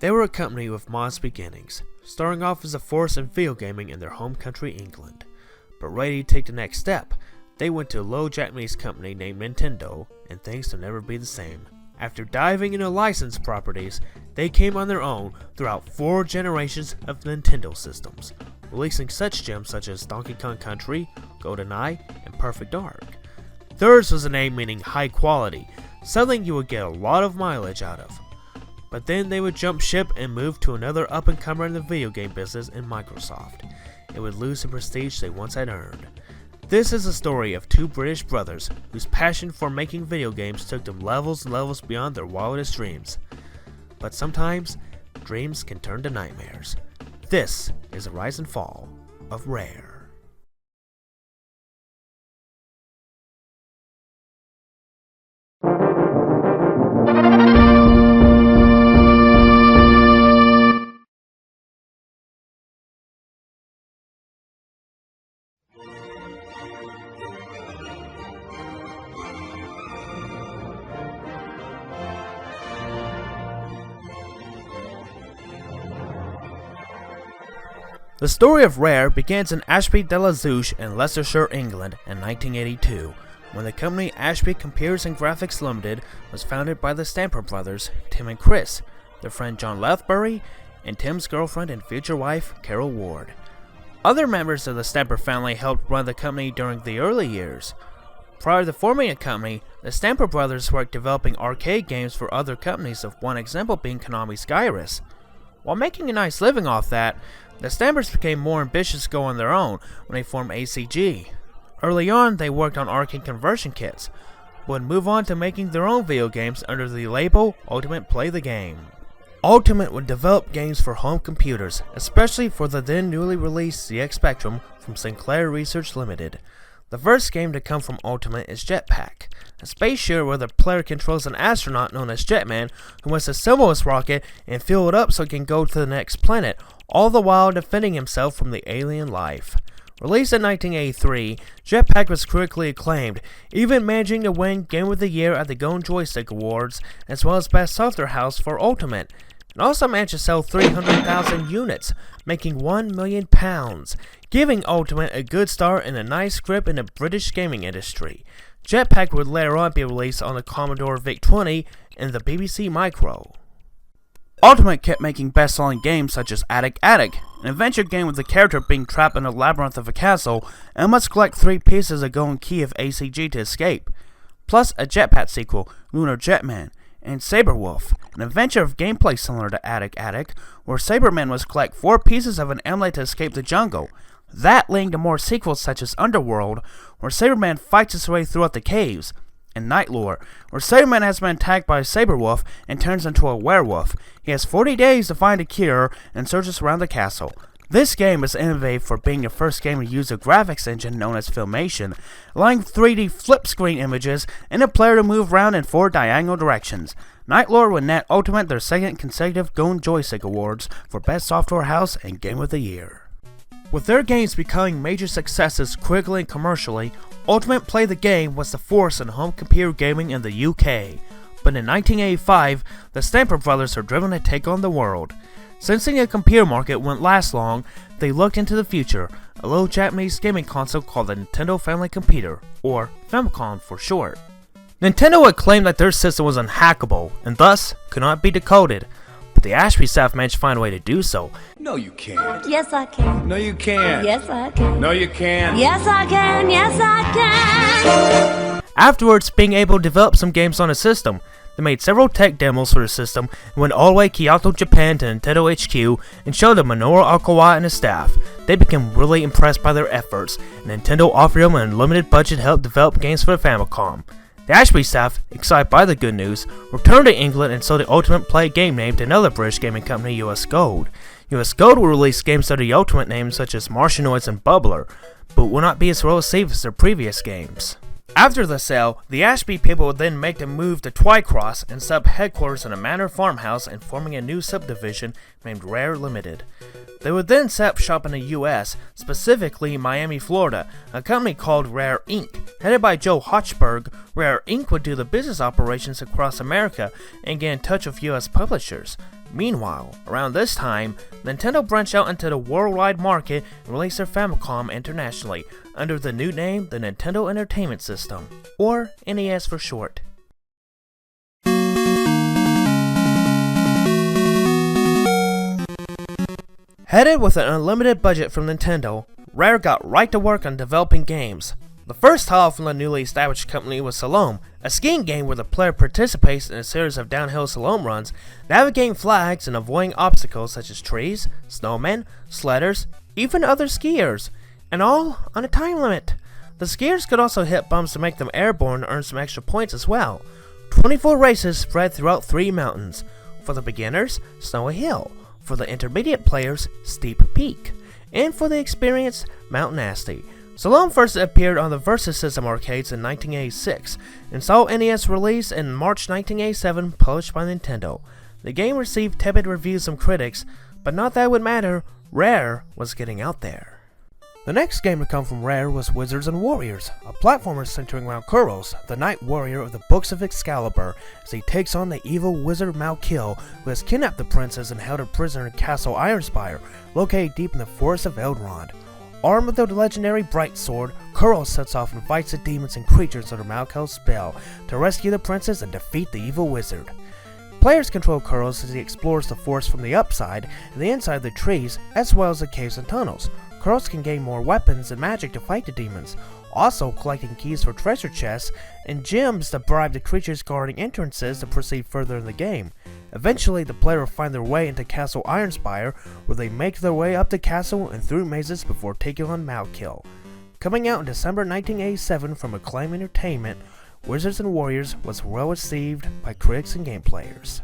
They were a company with modest beginnings, starting off as a force in video gaming in their home country England. But ready to take the next step, they went to a low Japanese company named Nintendo, and things will never be the same. After diving into licensed properties, they came on their own throughout 4 generations of Nintendo systems, releasing such gems such as Donkey Kong Country, GoldenEye, and Perfect Dark. Theirs was a name meaning high quality, something you would get a lot of mileage out of. But then they would jump ship and move to another up-and-comer in the video game business in Microsoft. It would lose the prestige they once had earned. This is a story of 2 British brothers whose passion for making video games took them levels and levels beyond their wildest dreams. But sometimes, dreams can turn to nightmares. This is the rise and fall of Rare. The story of Rare begins in Ashby-de-la-Zouch in Leicestershire, England in 1982, when the company Ashby Computers and Graphics Limited was founded by the Stamper brothers, Tim and Chris, their friend John Lethbury, and Tim's girlfriend and future wife, Carol Ward. Other members of the Stamper family helped run the company during the early years. Prior to forming a company, the Stamper brothers worked developing arcade games for other companies, with one example being Konami's Gyruss. While making a nice living off that, the Stampers became more ambitious to go on their own when they formed ACG. Early on, they worked on arcade conversion kits, but would move on to making their own video games under the label Ultimate Play the Game. Ultimate would develop games for home computers, especially for the then newly released ZX Spectrum from Sinclair Research Limited. The first game to come from Ultimate is Jetpack, a space shooter where the player controls an astronaut known as Jetman who must assemble his rocket and fuel it up so he can go to the next planet, all the while defending himself from the alien life. Released in 1983, Jetpack was critically acclaimed, even managing to win Game of the Year at the Golden Joystick Awards, as well as Best Software House for Ultimate. It also managed to sell 300,000 units, making £1 million, giving Ultimate a good start and a nice grip in the British gaming industry. Jetpack would later on be released on the Commodore VIC-20 and the BBC Micro. Ultimate kept making best-selling games such as Attic, an adventure game with the character being trapped in a labyrinth of a castle and must collect 3 pieces of golden key of ACG to escape, plus a Jetpack sequel, Lunar Jetman, and Saberwolf, an adventure of gameplay similar to Attic, where Saberman must collect 4 pieces of an amulet to escape the jungle. That leading to more sequels such as Underworld, where Saberman fights his way throughout the caves, and Nightlore, where Saberman has been attacked by a Saberwolf and turns into a werewolf. He has 40 days to find a cure and searches around the castle. This game is innovative for being the first game to use a graphics engine known as Filmation, allowing 3D flip screen images and a player to move around in 4 diagonal directions. Nightlore would net Ultimate their second consecutive Golden Joystick Awards for Best Software House and Game of the Year. With their games becoming major successes critically and commercially, Ultimate Play the Game was the force in home computer gaming in the UK. But in 1985, the Stamper brothers are driven to take on the world. Sensing the computer market wouldn't last long, they looked into the future, a little Japanese gaming console called the Nintendo Family Computer, or Famicom for short. Nintendo had claimed that their system was unhackable, and thus could not be decoded, but the Ashby staff managed to find a way to do so. No, you can't. Yes, I can. No, you can't. Yes, I can. No, you can't. Yes, I can. Yes, I can. Afterwards, being able to develop some games on the system, they made several tech demos for the system and went all the way to Kyoto, Japan to Nintendo HQ and showed them Minoru Okawa and his staff. They became really impressed by their efforts, and Nintendo offered them an unlimited budget to help develop games for the Famicom. The Ashby staff, excited by the good news, returned to England and sold the Ultimate Play game name to another British gaming company, US Gold. US Gold will release games under the Ultimate name such as Martianoids and Bubbler, but will not be as well received as their previous games. After the sale, the Ashby people would then make the move to Twycross and set up headquarters in a manor farmhouse and forming a new subdivision named Rare Limited. They would then set up shop in the US, specifically Miami, Florida, a company called Rare Inc. Headed by Joe Hochberg. Rare Inc. would do the business operations across America and get in touch with US publishers. Meanwhile, around this time, Nintendo branched out into the worldwide market and released their Famicom internationally under the new name the Nintendo Entertainment System, or NES for short. Headed with an unlimited budget from Nintendo, Rare got right to work on developing games. The first title from the newly established company was Slalom, a skiing game where the player participates in a series of downhill slalom runs, navigating flags and avoiding obstacles such as trees, snowmen, sledders, even other skiers, and all on a time limit. The skiers could also hit bumps to make them airborne and earn some extra points as well. 24 races spread throughout 3 mountains. For the beginners, Snowy Hill. For the intermediate players, Steep Peak. And for the experienced, Mount Nasty. Slalom first appeared on the Versus System arcades in 1986, and saw NES release in March 1987, published by Nintendo. The game received tepid reviews from critics, but not that it would matter, Rare was getting out there. The next game to come from Rare was Wizards and Warriors, a platformer centering around Kuros, the Knight Warrior of the Books of Excalibur, as he takes on the evil wizard Malkiel, who has kidnapped the princess and held her prisoner in Castle Ironspire, located deep in the forest of Eldrond. Armed with the legendary Bright Sword, Kuros sets off and fights the demons and creatures under Malkiel's spell to rescue the princess and defeat the evil wizard. Players control Kuros as he explores the forest from the upside and the inside of the trees, as well as the caves and tunnels. Kuros can gain more weapons and magic to fight the demons, also collecting keys for treasure chests and gems to bribe the creatures guarding entrances to proceed further in the game. Eventually, the player will find their way into Castle Ironspire, where they make their way up the castle and through mazes before taking on Malkiel. Coming out in December 1987 from Acclaim Entertainment, Wizards and Warriors was well received by critics and game players.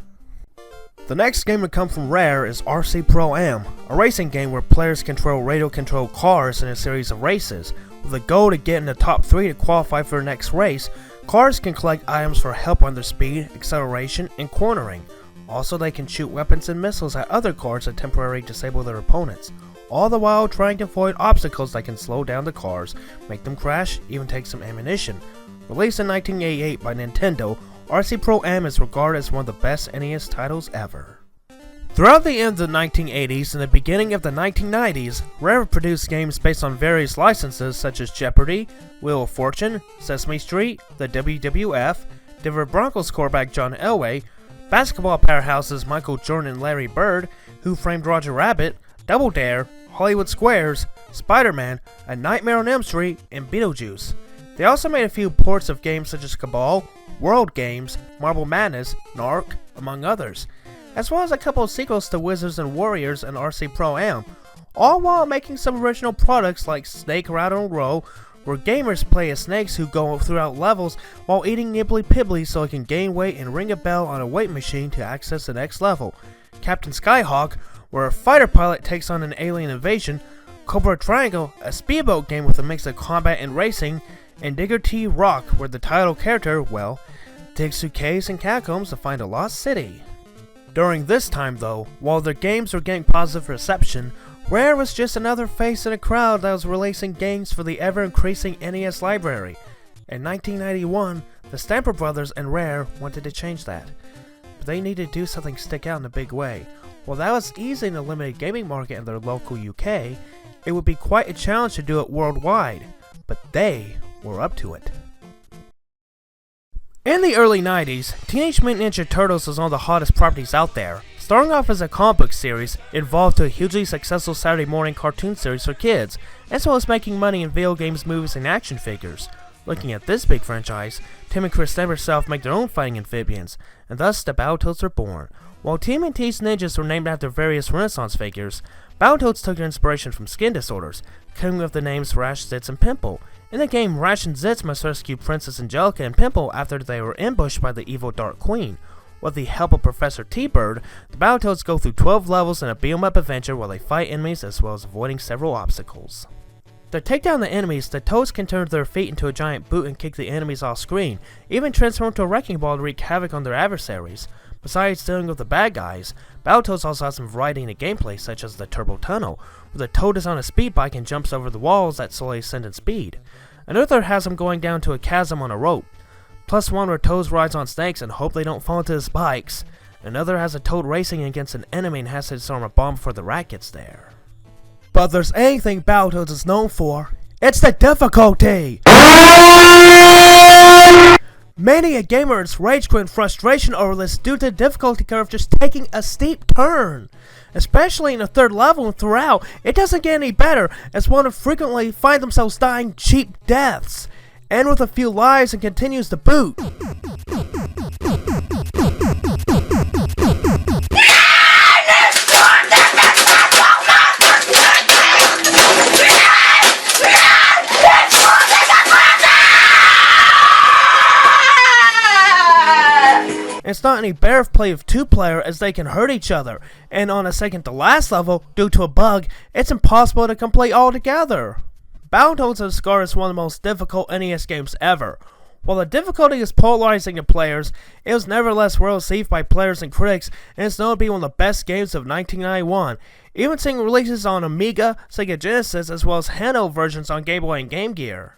The next game to come from Rare is RC Pro-Am, a racing game where players control radio-controlled cars in a series of races. With a goal to get in the top 3 to qualify for the next race, cars can collect items for help on their speed, acceleration, and cornering. Also, they can shoot weapons and missiles at other cars to temporarily disable their opponents, all the while trying to avoid obstacles that can slow down the cars, make them crash, even take some ammunition. Released in 1988 by Nintendo, RC Pro-Am is regarded as one of the best NES titles ever. Throughout the end of the 1980s and the beginning of the 1990s, Rare produced games based on various licenses such as Jeopardy, Wheel of Fortune, Sesame Street, the WWF, Denver Broncos quarterback John Elway, basketball powerhouses Michael Jordan and Larry Bird, Who Framed Roger Rabbit, Double Dare, Hollywood Squares, Spider-Man, A Nightmare on Elm Street, and Beetlejuice. They also made a few ports of games such as Cabal, World Games, Marble Madness, Narc, among others, as well as a couple of sequels to Wizards and Warriors and RC Pro-Am, all while making some original products like Snake Rattle and Roll, where gamers play as snakes who go throughout levels while eating nibbly pibbly so they can gain weight and ring a bell on a weight machine to access the next level, Captain Skyhawk, where a fighter pilot takes on an alien invasion, Cobra Triangle, a speedboat game with a mix of combat and racing, and Digger T Rock, where the title character, well, digs through caves and catacombs to find a lost city. During this time though, while their games were getting positive reception, Rare was just another face in a crowd that was releasing games for the ever-increasing NES library. In 1991, the Stamper Brothers and Rare wanted to change that, but they needed to do something stick out in a big way. While that was easy in the limited gaming market in their local UK, it would be quite a challenge to do it worldwide, but they were up to it. In the early 90s, Teenage Mutant Ninja Turtles was one of the hottest properties out there. Starting off as a comic book series, it evolved to a hugely successful Saturday morning cartoon series for kids, as well as making money in video games, movies, and action figures. Looking at this big franchise, Tim and Chris Neverself make their own fighting amphibians, and thus the Battletoads were born. While TMNT's ninjas were named after various Renaissance figures, Battletoads took their inspiration from skin disorders, coming with the names Rash, Zitz, and Pimple. In the game, Rash and Zitz must rescue Princess Angelica and Pimple after they were ambushed by the evil Dark Queen. With the help of Professor T-Bird, the Battletoads go through 12 levels in a beat-em-up adventure where they fight enemies as well as avoiding several obstacles. To take down the enemies, the Toads can turn their feet into a giant boot and kick the enemies off screen, even transform to a wrecking ball to wreak havoc on their adversaries. Besides dealing with the bad guys, Battletoads also has some variety in the gameplay, such as the Turbo Tunnel, where the Toad is on a speed bike and jumps over the walls that slowly ascend in speed. Another has him going down to a chasm on a rope, plus one where Toads rides on snakes and hope they don't fall into the spikes. Another has a Toad racing against an enemy and has to disarm a bomb before the rat gets there. But if there's anything Battletoads is known for, it's the difficulty! Many a gamer's rage quit in frustration over this due to the difficulty curve just taking a steep turn. Especially in the third level and throughout, it doesn't get any better, as one would frequently find themselves dying cheap deaths, and with a few lives and continues to boot. It's not any better if played with 2-player, as they can hurt each other, and on a second to last level, due to a bug, it's impossible to complete altogether. Battletoads of Scar is one of the most difficult NES games ever. While the difficulty is polarizing to players, it was nevertheless well received by players and critics, and it's known to be one of the best games of 1991, even seeing releases on Amiga, Sega Genesis, as well as handheld versions on Game Boy and Game Gear.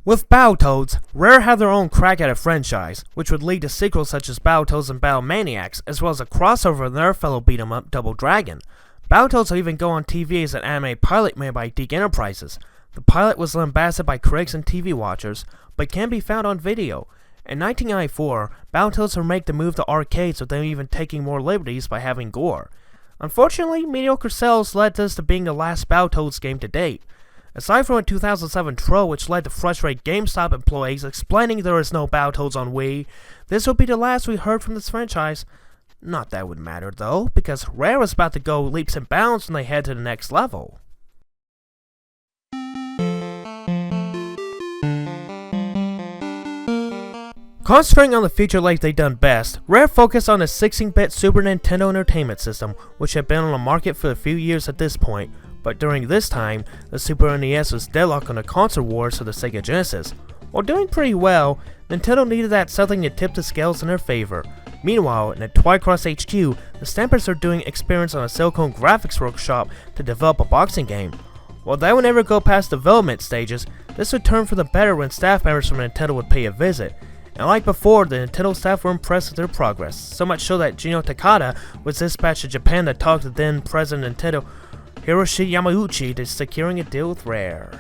With Battletoads, Rare had their own crack at a franchise, which would lead to sequels such as Battletoads and Battle Maniacs, as well as a crossover with their fellow beat-em-up Double Dragon. Battletoads will even go on TV as an anime pilot made by Deke Enterprises. The pilot was lambasted by critics and TV watchers, but can be found on video. In 1994, Battletoads would make the move to arcades with them even taking more liberties by having gore. Unfortunately, mediocre sales led this to being the last Battletoads game to date. Aside from a 2007 troll which led to frustrated GameStop employees explaining there is no Battletoads on Wii, this would be the last we heard from this franchise. Not that it would matter though, because Rare was about to go leaps and bounds when they head to the next level. Concentrating on the feature like they done best, Rare focused on a 16-bit Super Nintendo Entertainment System, which had been on the market for a few years at this point, but during this time, the Super NES was deadlocked on the console wars of the Sega Genesis. While doing pretty well, Nintendo needed that something to tip the scales in their favor. Meanwhile, in at Twycross HQ, the Stampers are doing experiments on a Silicon Graphics workshop to develop a boxing game. While that would never go past development stages, this would turn for the better when staff members from Nintendo would pay a visit. And like before, the Nintendo staff were impressed with their progress, so much so that Gino Takada was dispatched to Japan to talk to then President Nintendo Hiroshi Yamauchi to securing a deal with Rare.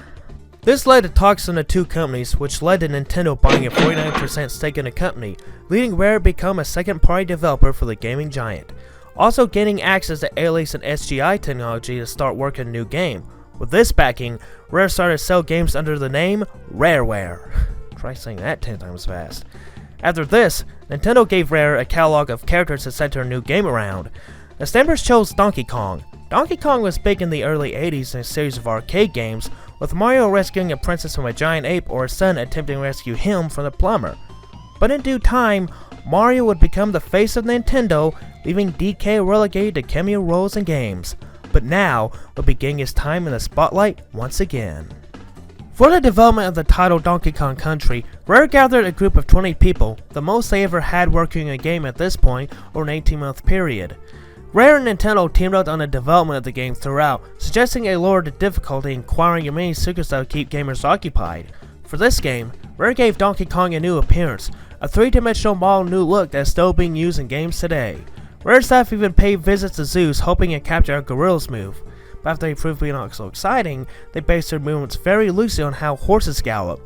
This led to talks on the two companies, which led to Nintendo buying a 49% stake in the company, leading Rare to become a second-party developer for the gaming giant. Also gaining access to Alias and SGI technology to start working on a new game. With this backing, Rare started to sell games under the name Rareware. Try saying that 10 times fast. After this, Nintendo gave Rare a catalog of characters to center a new game around. The Stampers chose Donkey Kong. Donkey Kong was big in the early 80s in a series of arcade games, with Mario rescuing a princess from a giant ape or a son attempting to rescue him from the plumber. But in due time, Mario would become the face of Nintendo, leaving DK relegated to cameo roles in games. But now, would be getting his time in the spotlight once again. For the development of the title Donkey Kong Country, Rare gathered a group of 20 people, the most they ever had working a game at this point, over an 18-month period. Rare and Nintendo teamed up on the development of the game throughout, suggesting a lowered difficulty and acquiring many secrets that would keep gamers occupied. For this game, Rare gave Donkey Kong a new appearance, a 3-dimensional model new look that is still being used in games today. Rare staff even paid visits to zoos hoping to capture a gorilla's move, but after they proved to be not so exciting, they based their movements very loosely on how horses gallop.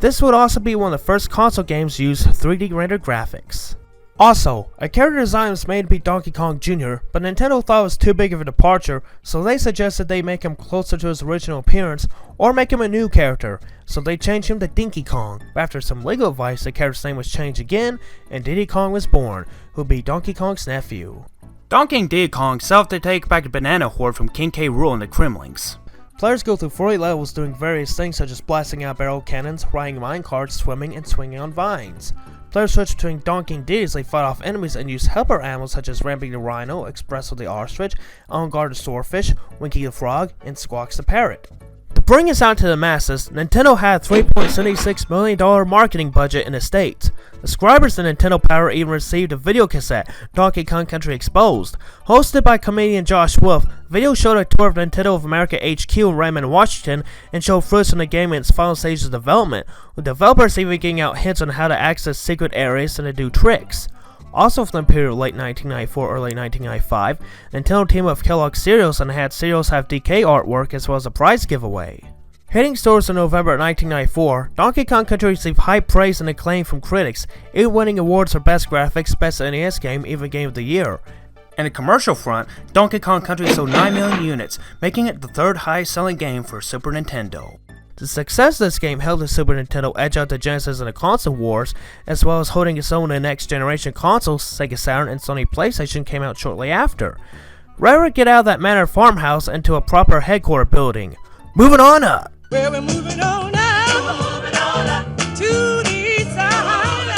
This would also be one of the first console games to use 3D rendered graphics. Also, a character design was made to be Donkey Kong Jr., but Nintendo thought it was too big of a departure, so they suggested they make him closer to his original appearance, or make him a new character, so they changed him to Dinky Kong. But after some legal advice, the character's name was changed again, and Diddy Kong was born, who would be Donkey Kong's nephew. Donkey and Diddy Kong set out to take back the banana horde from King K. Rool and the Kremlings. Players go through 40 levels doing various things such as blasting out barrel cannons, riding minecarts, swimming, and swinging on vines. Players switch between Donkey and Diddy as they fight off enemies and use helper animals such as Ramping the Rhino, Espresso the Ostrich, On Guard the Swordfish, Winky the Frog, and Squawks the Parrot. To bring us out to the masses, Nintendo had a $3.76 million marketing budget in the States. The subscribers to Nintendo Power even received a video cassette, Donkey Kong Country Exposed. Hosted by comedian Josh Wolf, the video showed a tour of Nintendo of America HQ in Redmond, Washington, and showed fruits in the game in its final stages of development, with developers even giving out hints on how to access secret areas and to do tricks. Also from the period late 1994 or late 1995, Nintendo teamed up with Kellogg's Cereals and had cereals have DK artwork as well as a prize giveaway. Hitting stores in November 1994, Donkey Kong Country received high praise and acclaim from critics, even winning awards for Best Graphics, Best NES Game, even Game of the Year. In the commercial front, Donkey Kong Country sold 9 million units, making it the third highest selling game for Super Nintendo. The success of this game helped the Super Nintendo edge out the Genesis in the console wars, as well as holding its own in the next generation consoles. Sega Saturn and Sony PlayStation came out shortly after. Rare would get out of that manor farmhouse into a proper headquarter building. Moving on up! Well, we're moving on up, to the east side,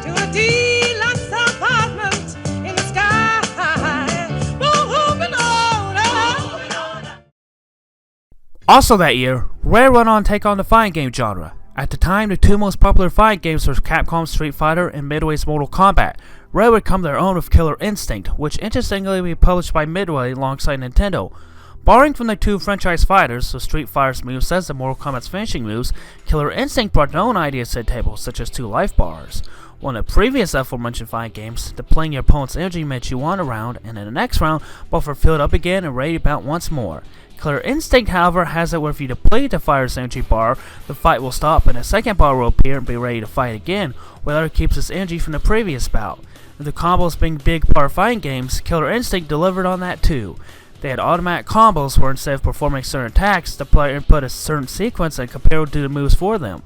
to a deluxe apartment in the sky. Moving on up. Also that year, Rare went on to take on the fighting game genre. At the time, the two most popular fighting games were Capcom's Street Fighter and Midway's Mortal Kombat. Rare would come their own with Killer Instinct, which interestingly would be published by Midway alongside Nintendo. Borrowing from the two franchise fighters, so Street Fighter's movesets and Mortal Kombat's finishing moves, Killer Instinct brought their own ideas to the table, such as 2 life bars. One of the previous aforementioned fighting games, depleting your opponent's energy meant you won a round, and in the next round, both are filled up again and ready to bout once more. Killer Instinct, however, has it where if you deplete the fighter's energy bar, the fight will stop and a second bar will appear and be ready to fight again, while the other keeps its energy from the previous bout. With the combos being big part of fighting games, Killer Instinct delivered on that too. They had automatic combos where instead of performing certain attacks, the player input a certain sequence and computer would do the moves for them.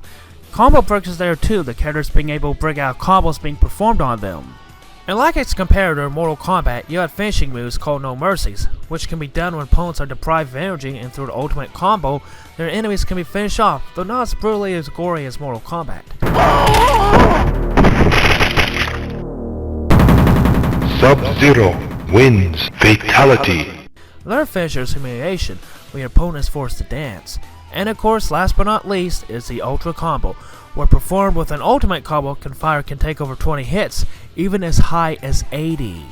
Combo breaks is there too, the characters being able to break out combos being performed on them. And like its competitor Mortal Kombat, you had finishing moves called No Mercies, which can be done when opponents are deprived of energy and through the ultimate combo, their enemies can be finished off, though not as brutally as gory as Mortal Kombat. Sub-Zero wins Fatality. Their finisher is Humiliation, where your opponent is forced to dance. And of course, last but not least, is the Ultra Combo, where performed with an ultimate combo, fire can take over 20 hits, even as high as 80.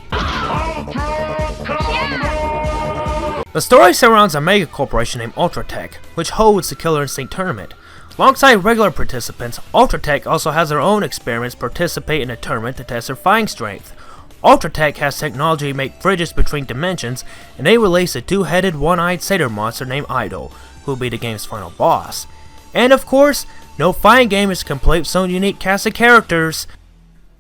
The story surrounds a mega corporation named Ultratech, which holds the Killer Instinct tournament. Alongside regular participants, Ultratech also has their own experiments participate in a tournament to test their fighting strength. Ultratech has technology to make bridges between dimensions, and they release a 2-headed, one-eyed satyr monster named Idol, who will be the game's final boss. And of course, no fighting game is complete with its own unique cast of characters.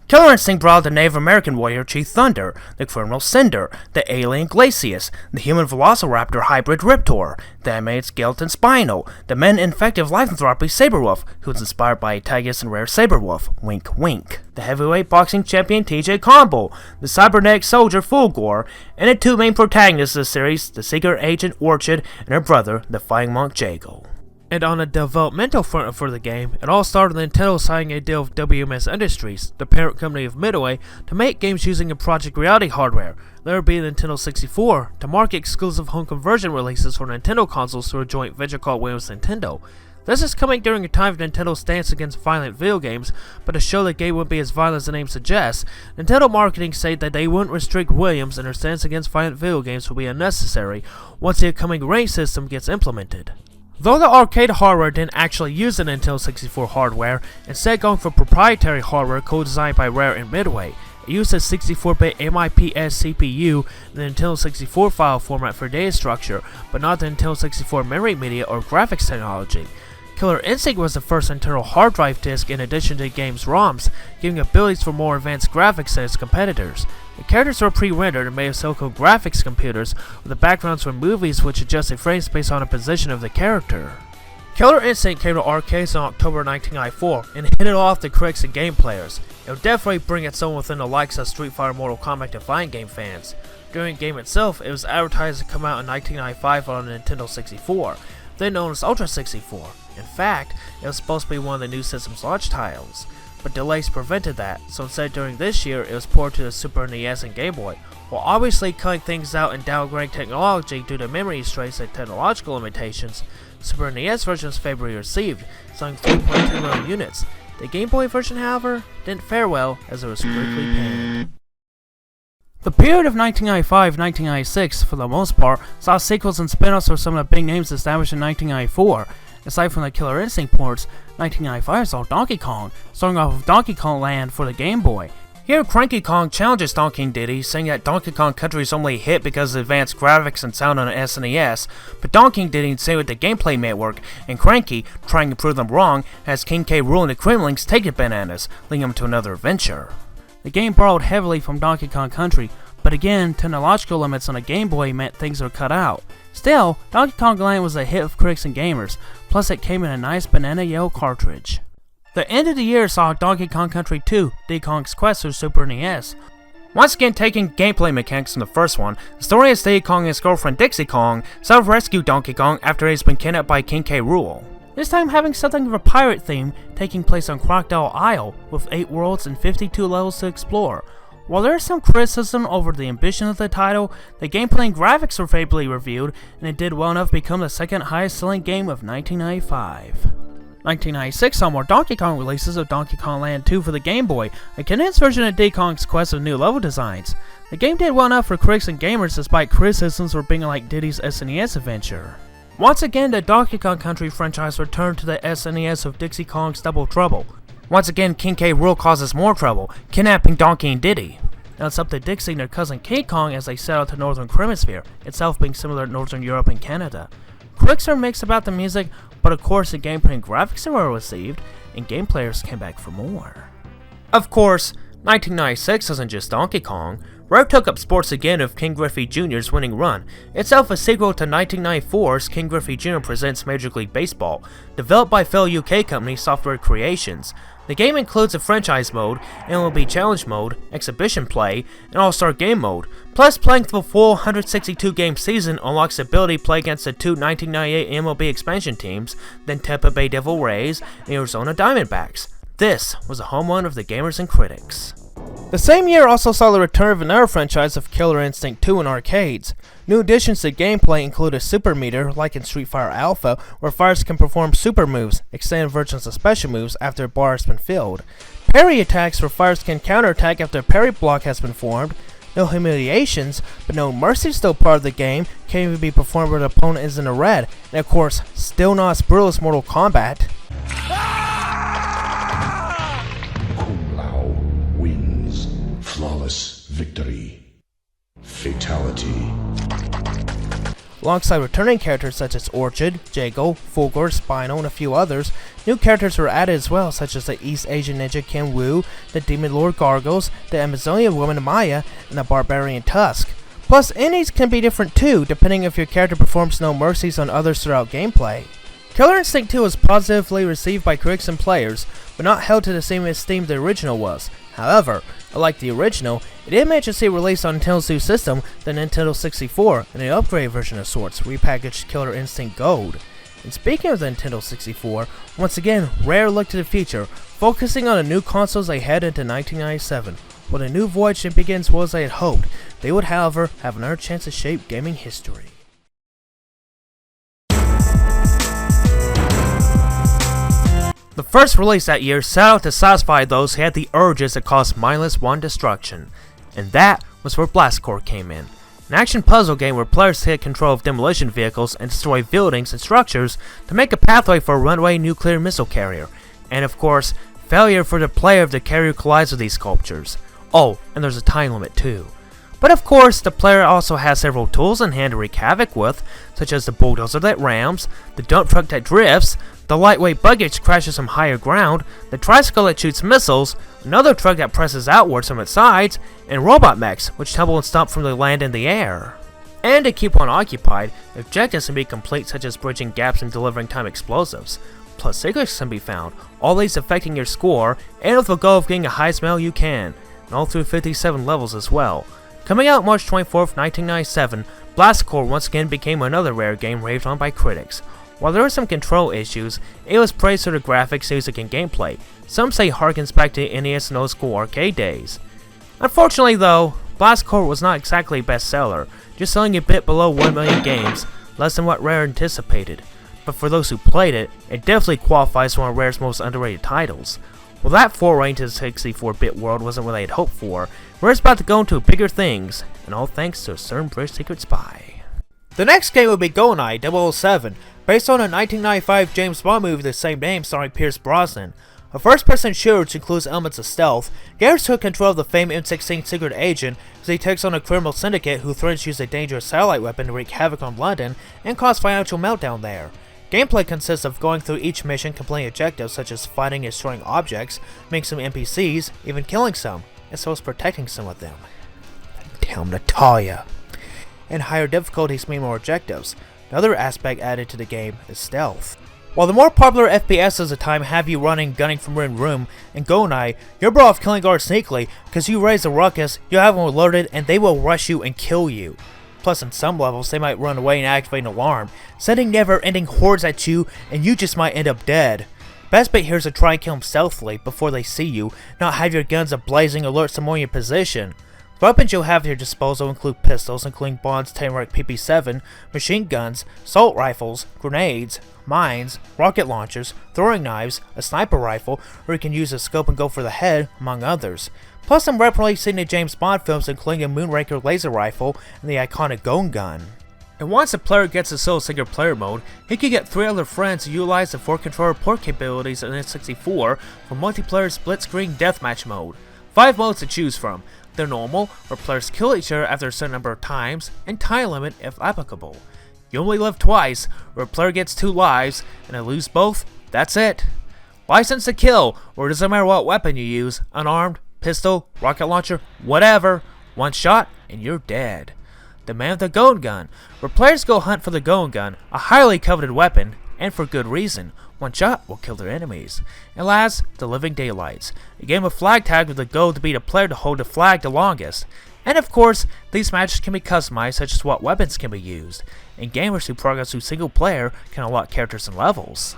Killer Instinct brought the Native American warrior Chief Thunder, the criminal Cinder, the alien Glacius, the human velociraptor hybrid Riptor, the animated skeleton Spinal, the men-infective lycanthropy Saberwolf, who was inspired by Tigus and Rare Saberwolf, wink wink, the heavyweight boxing champion TJ Combo, the cybernetic soldier Fulgore, and the two main protagonists of the series, the secret agent Orchid and her brother, the fighting monk Jago. And on the developmental front for the game, it all started with Nintendo signing a deal with WMS Industries, the parent company of Midway, to make games using a Project Reality hardware, later being the Nintendo 64, to market exclusive home conversion releases for Nintendo consoles through a joint venture called Williams Nintendo. This is coming during a time of Nintendo's stance against violent video games, but to show the game wouldn't be as violent as the name suggests, Nintendo marketing said that they wouldn't restrict Williams and their stance against violent video games would be unnecessary once the upcoming range system gets implemented. Though the arcade hardware didn't actually use the Nintendo 64 hardware, instead going for proprietary hardware co-designed by Rare and Midway, it used a 64-bit MIPS CPU in the Nintendo 64 file format for data structure, but not the Nintendo 64 memory media or graphics technology. Killer Instinct was the first internal hard drive disk in addition to the game's ROMs, giving abilities for more advanced graphics than its competitors. The characters were pre-rendered and made of silicone graphics computers, with the backgrounds from movies which adjusted frames based on the position of the character. Killer Instinct came to arcades in October 1994 and hit it off the critics and game players. It would definitely bring its own within the likes of Street Fighter, Mortal Kombat, and fighting game fans. During the game itself, it was advertised to come out in 1995 on the Nintendo 64, then known as Ultra 64. In fact, it was supposed to be one of the new system's launch titles, but delays prevented that, so instead during this year it was ported to the Super NES and Game Boy. While obviously cutting things out and downgrading technology due to memory restraints and technological limitations, the Super NES version was favorably received, selling 3.2 million units. The Game Boy version, however, didn't fare well as it was quickly panned. The period of 1995-1996, for the most part, saw sequels and spin-offs for some of the big names established in 1994. Aside from the Killer Instinct ports, 1995 saw Donkey Kong, starting off with Donkey Kong Land for the Game Boy. Here, Cranky Kong challenges Donkey Kong Diddy, saying that Donkey Kong Country is only a hit because of advanced graphics and sound on an SNES, but Donkey Kong Diddy saying with the gameplay may work, and Cranky, trying to prove them wrong, has King K. Rool and the Kremlings take it bananas, leading them to another adventure. The game borrowed heavily from Donkey Kong Country, but again, technological limits on a Game Boy meant things were cut out. Still, Donkey Kong Land was a hit with critics and gamers, plus it came in a nice banana yellow cartridge. The end of the year saw Donkey Kong Country 2, Diddy Kong's Quest for Super NES. Once again taking gameplay mechanics from the first one, the story is Diddy Kong and his girlfriend Dixie Kong self-rescue Donkey Kong after he has been kidnapped by King K. Rool. This time having something of a pirate theme, taking place on Crocodile Isle, with 8 worlds and 52 levels to explore. While there is some criticism over the ambition of the title, the gameplay and graphics were favorably reviewed, and it did well enough to become the second highest selling game of 1995. 1996 saw more Donkey Kong releases of Donkey Kong Land 2 for the Game Boy, a condensed version of Diddy Kong's Quest with new level designs. The game did well enough for critics and gamers despite criticisms for being like Diddy's SNES adventure. Once again, the Donkey Kong Country franchise returned to the SNES with Dixie Kong's Double Trouble. Once again, King K. Rool causes more trouble, kidnapping Donkey and Diddy. Now it's up to Dixie and their cousin King Kong as they set out to Northern Hemisphere, itself being similar to Northern Europe and Canada. Critics are mixed about the music, but of course the gameplay and graphics are well received, and game players came back for more. Of course, 1996 isn't just Donkey Kong. Rare took up sports again with King Griffey Jr.'s winning run, itself a sequel to 1994's King Griffey Jr. Presents Major League Baseball, developed by fellow UK company Software Creations. The game includes a franchise mode, MLB Challenge mode, exhibition play, and all-star game mode. Plus, playing the full 162-game season unlocks the ability to play against the 2 1998 MLB expansion teams, then Tampa Bay Devil Rays and Arizona Diamondbacks. This was a home run of the gamers and critics. The same year also saw the return of another franchise of Killer Instinct 2 in arcades. New additions to gameplay include a super meter, like in Street Fighter Alpha, where fighters can perform super moves, extended versions of special moves after a bar has been filled. Parry attacks where fighters can counterattack after a parry block has been formed. No humiliations, but no mercy still part of the game, can even be performed when the opponent is in the red, and of course, still not as brutal as Mortal Kombat. Flawless victory. Fatality. Alongside returning characters such as Orchid, Jago, Fulgor, Spinal, and a few others, new characters were added as well, such as the East Asian ninja Ken Wu, the Demon Lord Gargos, the Amazonian woman Maya, and the Barbarian Tusk. Plus, endings can be different too, depending if your character performs no mercies on others throughout gameplay. Killer Instinct 2 was positively received by critics and players, but not held to the same esteem the original was. However, unlike the original, it did manage to see release on Nintendo's new system, the Nintendo 64, and an upgraded version of sorts, repackaged Killer Instinct Gold. And speaking of the Nintendo 64, once again, Rare looked to the future, focusing on the new consoles they had into 1997. While the new voyage didn't begin as well as they had hoped, they would, however, have another chance to shape gaming history. The first release that year set out to satisfy those who had the urges that caused mindless one destruction, and that was where Blast Corps came in. An action puzzle game where players take control of demolition vehicles and destroy buildings and structures to make a pathway for a runaway nuclear missile carrier, and of course, failure for the player if the carrier collides with these sculptures. Oh, and there's a time limit too. But of course, the player also has several tools in hand to wreak havoc with, such as the bulldozer that rams, the dump truck that drifts, the lightweight buggy which crashes from higher ground, the tricycle that shoots missiles, another truck that presses outwards from its sides, and robot mechs which tumble and stomp from the land in the air. And to keep one occupied, objectives can be complete such as bridging gaps and delivering time explosives. Plus secrets can be found, all these affecting your score, and with the goal of getting the highest medal you can, and all through 57 levels as well. Coming out March 24th, 1997, Blast Corps once again became another Rare game raved on by critics. While there were some control issues, it was praised for the graphics, music, and gameplay. Some say it harkens back to NES and old school arcade days. Unfortunately though, Blast Corps was not exactly a bestseller, just selling a bit below 1 million games, less than what Rare anticipated. But for those who played it, it definitely qualifies as one of Rare's most underrated titles. Well, that foray into the 64-bit world wasn't what they had hoped for. Rare's about to go into bigger things, and all thanks to a certain British secret spy. The next game would be GoldenEye 007, based on a 1995 James Bond movie of the same name starring Pierce Brosnan. A first-person shooter which includes elements of stealth, gamers took control of the famed M16 secret agent as he takes on a criminal syndicate who threatens to use a dangerous satellite weapon to wreak havoc on London and cause financial meltdown there. Gameplay consists of going through each mission, completing objectives such as fighting and destroying objects, making some NPCs, even killing some, as well as protecting some of them. Damn Natalia. And higher difficulties mean more objectives. Another aspect added to the game is stealth. While the more popular FPSs of the time have you running, gunning from room to room, in GoldenEye, you're better off killing guards sneakily, because you raise a ruckus, you'll have them alerted, and they will rush you and kill you. Plus, in some levels, they might run away and activate an alarm, sending never-ending hordes at you, and you just might end up dead. Best bet here is to try and kill them stealthily before they see you, not have your guns ablazing alert someone in your position. Weapons you'll have at your disposal include pistols, including Bond's Tamark PP7, machine guns, assault rifles, grenades, mines, rocket launchers, throwing knives, a sniper rifle, or you can use a scope and go for the head, among others. Plus some weaponry seen in James Bond films, including a Moonraker laser rifle and the iconic Golden Gun. And once a player gets a solo single player mode, he can get 3 other friends to utilize the 4-controller port capabilities in N64 for multiplayer split-screen deathmatch mode. 5 modes to choose from. They're normal, where players kill each other after a certain number of times, and time limit if applicable. You only live twice, where a player gets 2 lives, and they lose both, that's it. License to kill, or it doesn't matter what weapon you use, unarmed, pistol, rocket launcher, whatever, 1 shot, and you're dead. The Man with the Golden Gun, where players go hunt for the Golden Gun, a highly coveted weapon, and for good reason. 1 shot will kill their enemies. And last, the Living Daylights, a game of flag tag with the goal to beat a player to hold the flag the longest. And of course, these matches can be customized, such as what weapons can be used, and gamers who progress through single player can unlock characters and levels.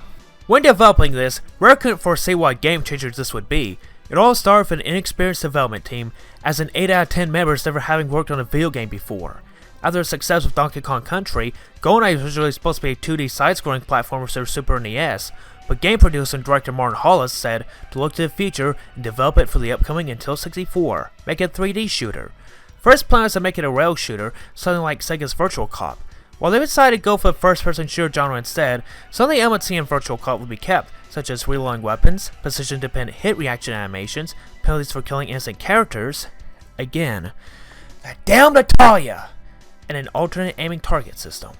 When developing this, Rare couldn't foresee what game changers this would be. It all started with an inexperienced development team, as an 8 out of 10 members never having worked on a video game before. After success with Donkey Kong Country, GoldenEye was originally supposed to be a 2D side-scrolling platformer for Super NES, but game producer and director Martin Hollis said to look to the future and develop it for the upcoming Nintendo 64, make it a 3D shooter. First plan was to make it a rail shooter, something like Sega's Virtual Cop. While they decided to go for the first-person shooter genre instead, some of the elements seen in Virtual Cop would be kept, such as reloading weapons, position-dependent hit reaction animations, penalties for killing innocent characters, again, that damn Natalia, and an alternate aiming target system.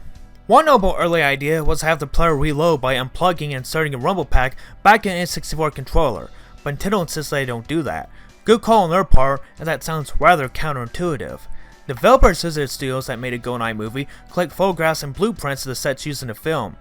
One notable early idea was to have the player reload by unplugging and inserting a rumble pack back in an N64 controller, but Nintendo insists they don't do that. Good call on their part, and that sounds rather counterintuitive. Developers visited studios that made a GoldenEye movie collect photographs and blueprints of the sets used in the film.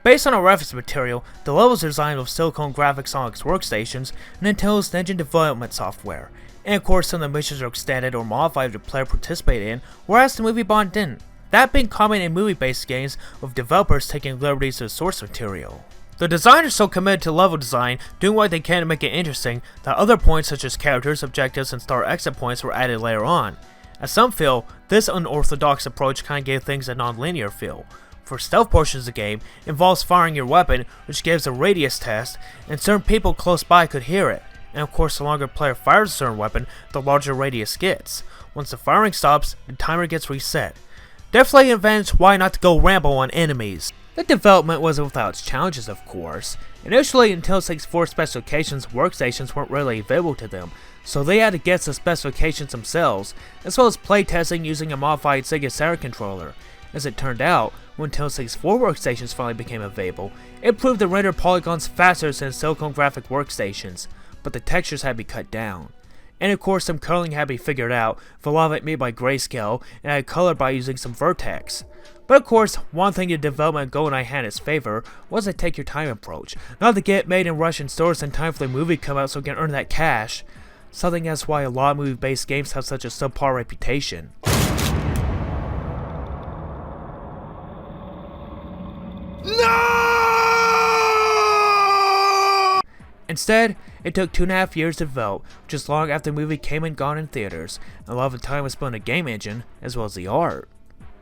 Based on a reference material, the levels are designed with Silicon Graphics Sonic's workstations and Nintendo's engine development software. And of course, some of the missions are extended or modified the player participated in, whereas the movie Bond didn't. That being common in movie-based games, with developers taking liberties with source material. The designers are so committed to level design, doing what they can to make it interesting, that other points such as characters, objectives, and star exit points were added later on. As some feel, this unorthodox approach kinda gave things a non-linear feel. For stealth portions of the game, involves firing your weapon, which gives a radius test, and certain people close by could hear it. And of course, the longer a player fires a certain weapon, the larger radius gets. Once the firing stops, the timer gets reset. Definitely an advantage why not to go Rambo on enemies. The development wasn't without its challenges, of course. Initially, Nintendo 64 specifications workstations weren't really available to them, so they had to guess the specifications themselves, as well as playtesting using a modified Sega Saturn controller. As it turned out, when Nintendo 64 workstations finally became available, it proved to render polygons faster than Silicon Graphics workstations, but the textures had to be cut down. And of course, some coloring had to be figured out, with a lot of it made by grayscale, and had colored by using some vertex. But of course, one thing the development of GoldenEye had in its favor was the take your time approach, not to get it made in Russian stores in time for the movie to come out so it can earn that cash. Something that's why a lot of movie-based games have such a subpar reputation. No! Instead, it took 2.5 years to develop, which is long after the movie came and gone in theaters, and a lot of the time was spent on the game engine, as well as the art.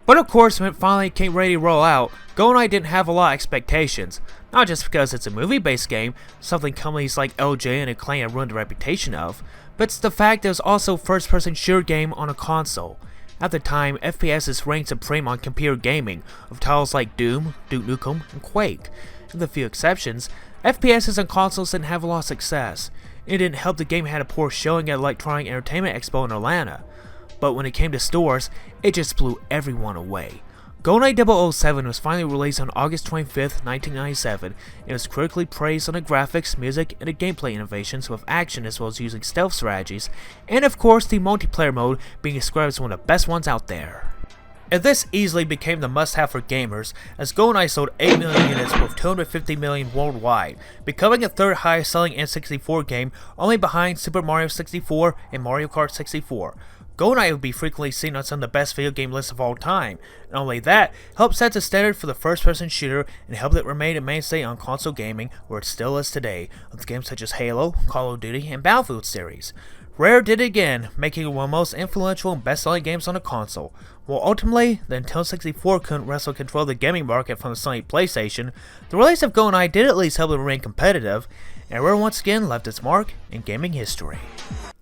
But of course, when it finally came ready to roll out, GoldenEye didn't have a lot of expectations, not just because it's a movie-based game, something companies like LJ and Acclaim have ruined the reputation of, but it's the fact that it was also a first-person shooter game on a console. At the time, FPS reigned supreme on computer gaming, with titles like Doom, Duke Nukem, and Quake. With a few exceptions, FPSs on consoles didn't have a lot of success. It didn't help the game had a poor showing at Electronic Entertainment Expo in Atlanta. But when it came to stores, it just blew everyone away. GoldenEye 007 was finally released on August 25th, 1997, and was critically praised on the graphics, music, and the gameplay innovations with action as well as using stealth strategies, and of course the multiplayer mode being described as one of the best ones out there. And this easily became the must-have for gamers, as GoldenEye sold 8 million units with 250 million worldwide, becoming the third highest selling N64 game, only behind Super Mario 64 and Mario Kart 64. GoldenEye would be frequently seen on some of the best video game lists of all time. Not only that, helped set the standard for the first-person shooter and helped it remain a mainstay on console gaming where it still is today, with games such as Halo, Call of Duty, and Battlefield series. Rare did it again, making it one of the most influential and best-selling games on the console. While ultimately, the Nintendo 64 couldn't wrestle control of the gaming market from the Sony PlayStation, the release of GoldenEye did at least help it remain competitive, and Rare once again left its mark in gaming history.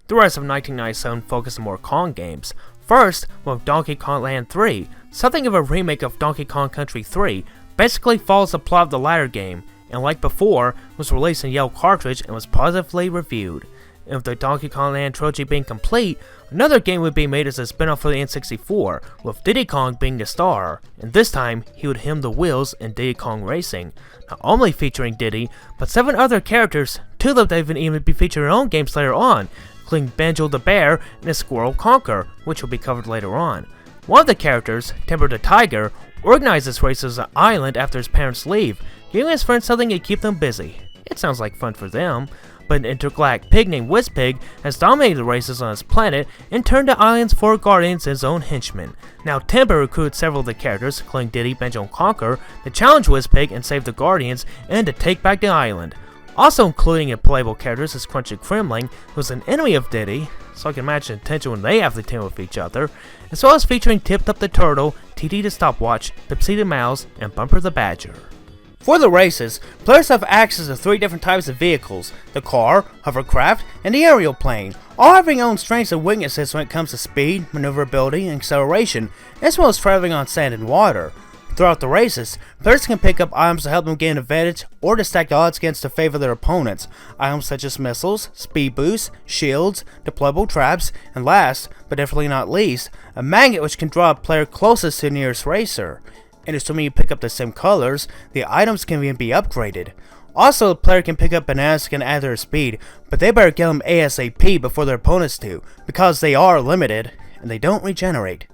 The rest of 1997 focused on more Kong games. First, with Donkey Kong Land 3, something of a remake of Donkey Kong Country 3, basically follows the plot of the latter game, and like before, was released in yellow cartridge and was positively reviewed. And with the Donkey Kong Land trilogy being complete, another game would be made as a spin-off for the N64, with Diddy Kong being the star, and this time he would hem the wheels in Diddy Kong Racing, not only featuring Diddy, but 7 other characters, 2 of them that would even be featured in their own games later on, including Banjo the Bear and his squirrel Conker, which will be covered later on. One of the characters, Timber the Tiger, organizes races on an island after his parents leave, giving his friends something to keep them busy. It sounds like fun for them, but an intergalactic pig named Whizpig has dominated the races on his planet and turned the island's 4 guardians into his own henchmen. Now Timber recruited several of the characters, including Diddy, Banjo, and Conker, to challenge Whizpig and save the guardians and to take back the island. Also including in playable characters is Crunchy Kremling, who's an enemy of Diddy, so I can imagine the tension when they have to team with each other, as well as featuring Tip Top the Turtle, TT the Stopwatch, Pipsy the Mouse, and Bumper the Badger. For the races, players have access to 3 different types of vehicles: the car, hovercraft, and the aerial plane, all having their own strengths and weaknesses when it comes to speed, maneuverability, and acceleration, as well as traveling on sand and water. Throughout the races, players can pick up items to help them gain an advantage or to stack the odds against to favor their opponents. Items such as missiles, speed boosts, shields, deployable traps, and last, but definitely not least, a magnet which can draw a player closest to the nearest racer. And assuming you pick up the same colors, the items can even be upgraded. Also, the player can pick up bananas that can add their speed, but they better get them ASAP before their opponents do, because they are limited, and they don't regenerate.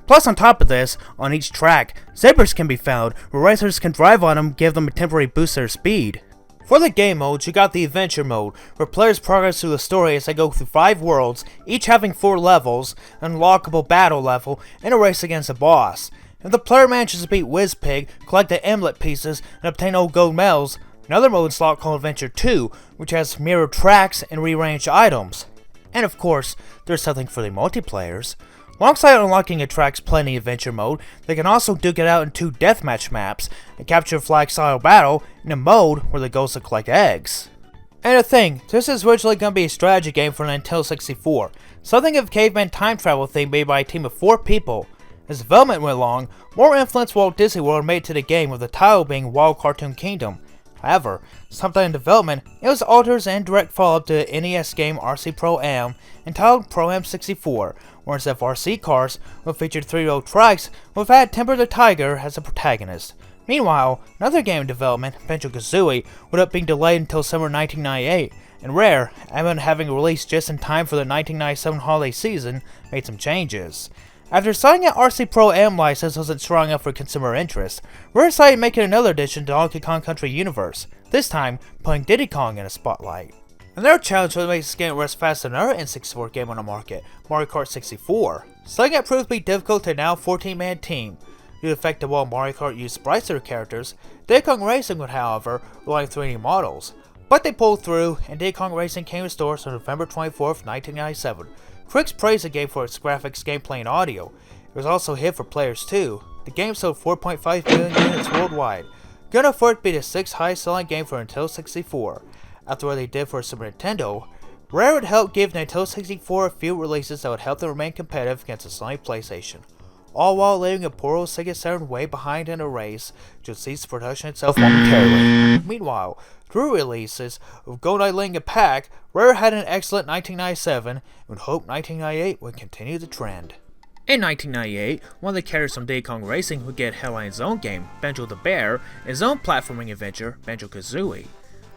Plus, on top of this, on each track, zebras can be found, where racers can drive on them, give them a temporary boost to their speed. For the game modes, you got the Adventure mode, where players progress through the story as they go through 5 worlds, each having 4 levels, an unlockable battle level, and a race against a boss. If the player manages to beat Whizpig, collect the amulet pieces, and obtain old gold medals, another mode is locked called Adventure 2, which has mirrored tracks and rearranged items. And of course, there's something for the multiplayers. Alongside unlocking a track's plenty adventure mode, they can also duke it out in 2 deathmatch maps, a capture flag style battle, and a mode where the goal is to collect eggs. And a thing, this is originally going to be a strategy game for Nintendo 64, something of a caveman time travel thing made by a team of 4 people. As development went along, more influence Walt Disney World made to the game, with the title being Wild Cartoon Kingdom. However, sometime in development, it was altered and direct follow-up to the NES game RC Pro-Am, entitled Pro-Am 64, where instead of RC cars, which featured 3-row tracks, we've had Timber the Tiger as a protagonist. Meanwhile, another game in development, Banjo-Kazooie, would up being delayed until summer 1998, and Rare, even having released just in time for the 1997 holiday season, made some changes. After deciding that RC Pro-Am license wasn't strong enough for consumer interest, Rare decided making another addition to Donkey Kong Country universe, this time putting Diddy Kong in a spotlight. Another challenge was to make this game rest faster than another N64 game on the market, Mario Kart 64. Something that proved to be difficult to now 14-man team. Due to the fact that while Mario Kart used sprites of their characters, Diddy Kong Racing would, however, rely on 3D models. But they pulled through, and Diddy Kong Racing came to stores on November 24th, 1997. Critics praised the game for its graphics, gameplay, and audio. It was also a hit for players too. The game sold 4.5 million units worldwide, good enough for it to be the 6th highest selling game for Nintendo 64. After what they did for Super Nintendo, Rare would help give Nintendo 64 a few releases that would help them remain competitive against the Sony PlayStation, all while leaving a poor old Sega Saturn way behind in a race to cease production itself momentarily. Meanwhile, Through releases of GoldenEye Ling and Pack, Rare had an excellent 1997 and hoped 1998 would continue the trend. In 1998, one of the characters from Diddy Kong Racing would get headline's own game, Banjo the Bear, and his own platforming adventure, Banjo-Kazooie.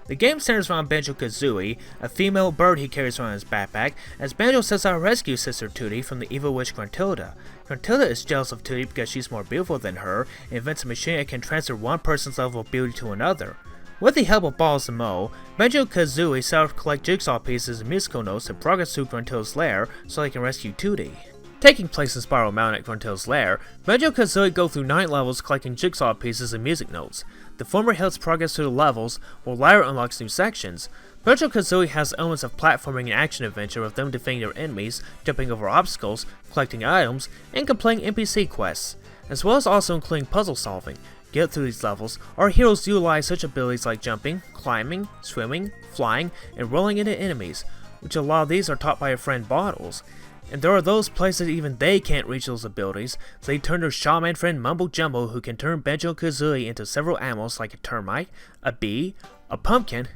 The game centers around Banjo-Kazooie, a female bird he carries around his backpack, as Banjo sets out to rescue Sister Tooty from the evil witch Gruntilda. Gruntilda is jealous of Tooty because she's more beautiful than her, and invents a machine that can transfer one person's level of beauty to another. With the help of Balls and Mo, Banjo-Kazooie set out to collect jigsaw pieces and musical notes and progress through Gruntilda's lair so they can rescue Tooty. Taking place in Spiral Mountain at Gruntilda's lair, Banjo-Kazooie go through 9 levels collecting jigsaw pieces and music notes. The former helps progress through the levels, while latter unlocks new sections. Banjo-Kazooie has elements of platforming and action-adventure with them defeating their enemies, jumping over obstacles, collecting items, and completing NPC quests, as well as also including puzzle solving. Get through these levels, our heroes utilize such abilities like jumping, climbing, swimming, flying, and rolling into enemies, which a lot of these are taught by a friend Bottles. And there are those places even they can't reach those abilities, so they turn to shaman friend Mumbo Jumbo, who can turn Banjo-Kazooie into several animals like a termite, a bee, a pumpkin,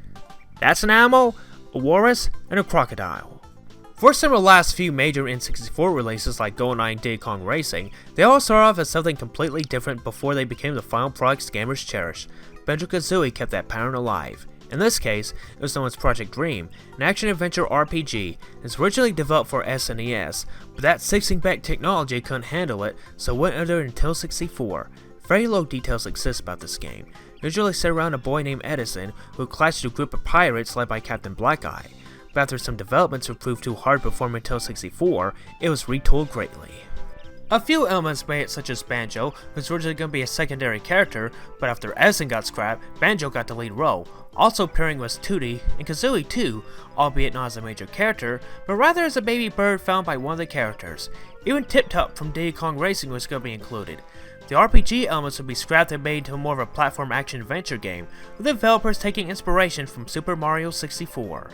that's an animal, a walrus, and a crocodile. For some of the last few major N64 releases like GoldenEye and Diddy Kong Racing, they all started off as something completely different before they became the final products gamers cherished. Banjo-Kazooie kept that pattern alive. In this case, it was known as Project Dream, an action-adventure RPG. It was originally developed for SNES, but that 16-bit technology couldn't handle it, so it went under Nintendo 64. Very low details exist about this game. Usually set around a boy named Edison, who clashed with a group of pirates led by Captain Blackeye. But after some developments were proved too hard before Nintendo 64, it was retooled greatly. A few elements made it, such as Banjo, who was originally going to be a secondary character, but after Edison got scrapped, Banjo got the lead role. Also appearing was Tooty, and Kazooie too, albeit not as a major character, but rather as a baby bird found by one of the characters. Even Tip Top from Diddy Kong Racing was going to be included. The RPG elements would be scrapped and made into more of a platform action-adventure game, with the developers taking inspiration from Super Mario 64.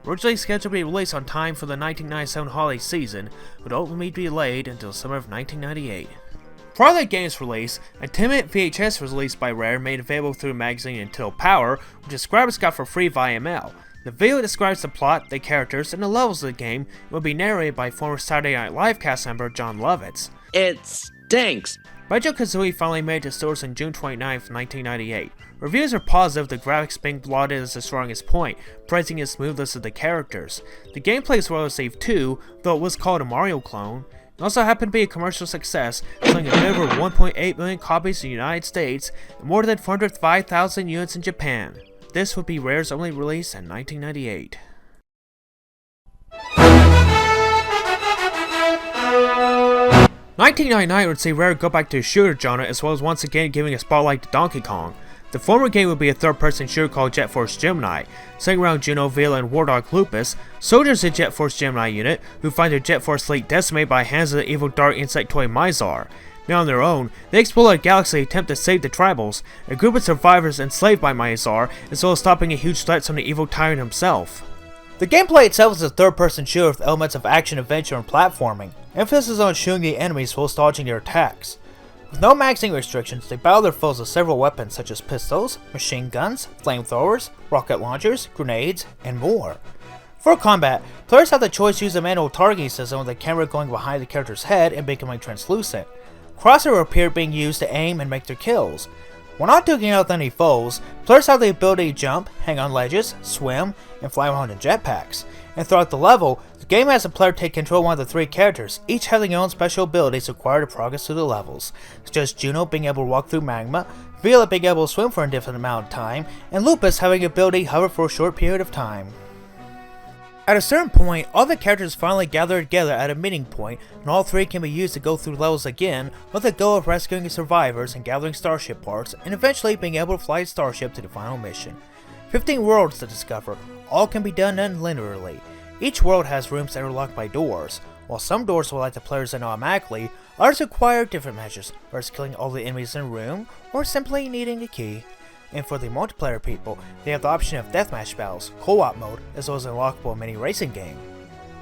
Originally scheduled to be released on time for the 1997 holiday season, would ultimately be delayed until the summer of 1998. Prior to the game's release, a 10-minute VHS was released by Rare made available through the magazine Nintendo Power, which subscribers got for free via mail. The video describes the plot, the characters, and the levels of the game, and will be narrated by former Saturday Night Live cast member John Lovitz. It stinks! Banjo-Kazooie finally made it to stores on June 29, 1998. Reviews are positive, the graphics being lauded as the strongest point, praising the smoothness of the characters. The gameplay is well received too, though it was called a Mario clone. It also happened to be a commercial success, selling over 1.8 million copies in the United States and more than 405,000 units in Japan. This would be Rare's only release in 1998. In 1999 would see Rare go back to the shooter genre, as well as once again giving a spotlight to Donkey Kong. The former game would be a third-person shooter called Jet Force Gemini. Centering around Juno, Vila, and War Dog Lupus, soldiers of the Jet Force Gemini unit, who find their Jet Force fleet decimated by the hands of the evil dark insectoid Mizar. Now on their own, they explore a galaxy to attempt to save the tribals, a group of survivors enslaved by Mizar, as well as stopping a huge threat from the evil tyrant himself. The gameplay itself is a third-person shooter with elements of action, adventure, and platforming. Emphasis on shooting the enemies while dodging their attacks. With no magazine restrictions, they battle their foes with several weapons such as pistols, machine guns, flamethrowers, rocket launchers, grenades, and more. For combat, players have the choice to use a manual targeting system with the camera going behind the character's head and becoming translucent. Crosshair appear being used to aim and make their kills. When not duking out with any foes, players have the ability to jump, hang on ledges, swim, and fly around in jetpacks. And throughout the level, the game has the player take control of one of the 3 characters, each having their own special abilities required to progress through the levels, such as Juno being able to walk through magma, Vila being able to swim for an indefinite amount of time, and Lupus having the ability to hover for a short period of time. At a certain point, all the characters finally gather together at a meeting point, and all 3 can be used to go through levels again, with the goal of rescuing the survivors and gathering starship parts, and eventually being able to fly a starship to the final mission. 15 worlds to discover, all can be done non-linearly. Each world has rooms that are locked by doors. While some doors will let the players in automatically, others require different measures, whether it's killing all the enemies in a room, or simply needing a key. And for the multiplayer people, they have the option of deathmatch battles, co-op mode, as well as an unlockable mini racing game.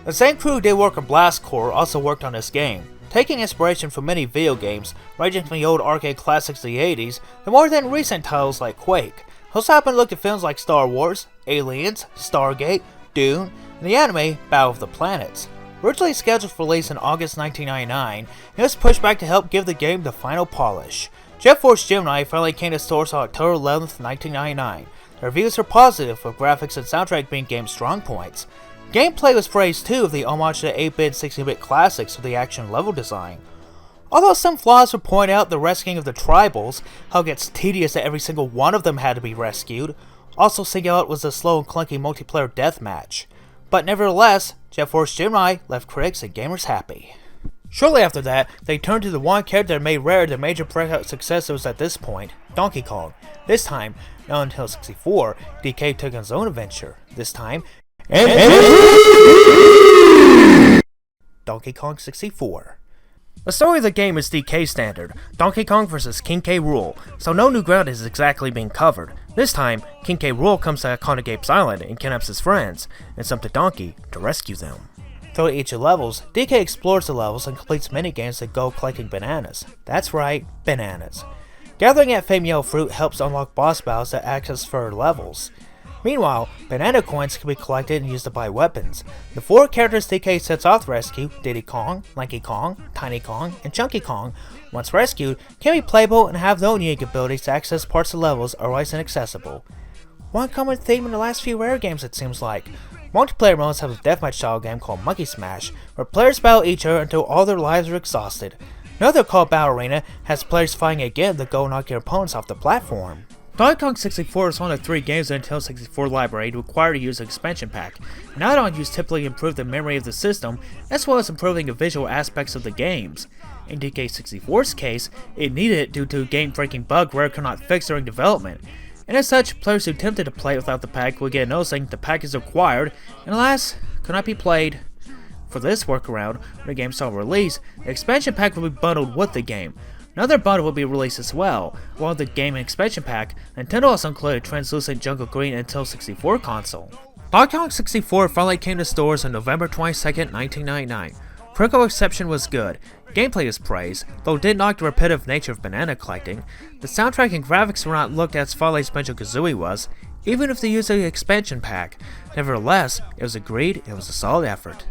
The same crew who did work on Blast Corps also worked on this game, taking inspiration from many video games, ranging from the old arcade classics of the 80s to more than recent titles like Quake. Also happen to look at films like Star Wars, Aliens, Stargate, Dune, and the anime Battle of the Planets. Originally scheduled for release in August 1999, it was pushed back to help give the game the final polish. Jet Force Gemini finally came to stores on October 11th, 1999. The reviews were positive, with graphics and soundtrack being game's strong points. Gameplay was praised too, with the homage to the 8-bit 16-bit classics with the action level design. Although some flaws were pointed out, the rescuing of the tribals, how it gets tedious that every single one of them had to be rescued. Also singled out was the slow and clunky multiplayer deathmatch. But nevertheless, Jet Force Gemini left critics and gamers happy. Shortly after that, they turned to the one character that made Rare the major breakout success it was at this point, Donkey Kong. This time, not until 64, DK took on his own adventure. This time, Donkey Kong 64. The story of the game is DK standard, Donkey Kong vs King K. Rool, so no new ground is exactly being covered. This time, King K. Rool comes to Conker Island and kidnaps his friends, and it's up to Donkey to rescue them. Throughout each of the levels, DK explores the levels and completes minigames that go collecting bananas. That's right, bananas. Gathering at Fame Yellow Fruit helps unlock boss battles that access further levels. Meanwhile, banana coins can be collected and used to buy weapons. The 4 characters DK sets off to rescue, Diddy Kong, Lanky Kong, Tiny Kong, and Chunky Kong, once rescued, can be playable and have their own unique abilities to access parts of levels otherwise inaccessible. One common theme in the last few Rare games, it seems like. Multiplayer modes have a deathmatch style game called Monkey Smash, where players battle each other until all their lives are exhausted. Another called Battle Arena has players fighting again to go knock your opponents off the platform. Donkey Kong 64 is one of 3 games in the Nintendo 64 library required to use an expansion pack, and add-on use typically improve the memory of the system, as well as improving the visual aspects of the games. In DK64's case, it needed it due to a game-breaking bug Rare could not fix during development, and as such, players who attempted to play it without the pack would get noticing the pack is required, and alas, could not be played. For this workaround, when the game saw release, the expansion pack would be bundled with the game. Another bundle will be released as well. While the game and expansion pack, Nintendo also included a translucent jungle green Nintendo 64 console. Donkey Kong 64 finally came to stores on November 22nd, 1999. Critical reception was good. Gameplay was praised, though it did not the repetitive nature of banana collecting. The soundtrack and graphics were not looked at as fondly as Banjo-Kazooie was, even if they used the expansion pack. Nevertheless, it was agreed it was a solid effort.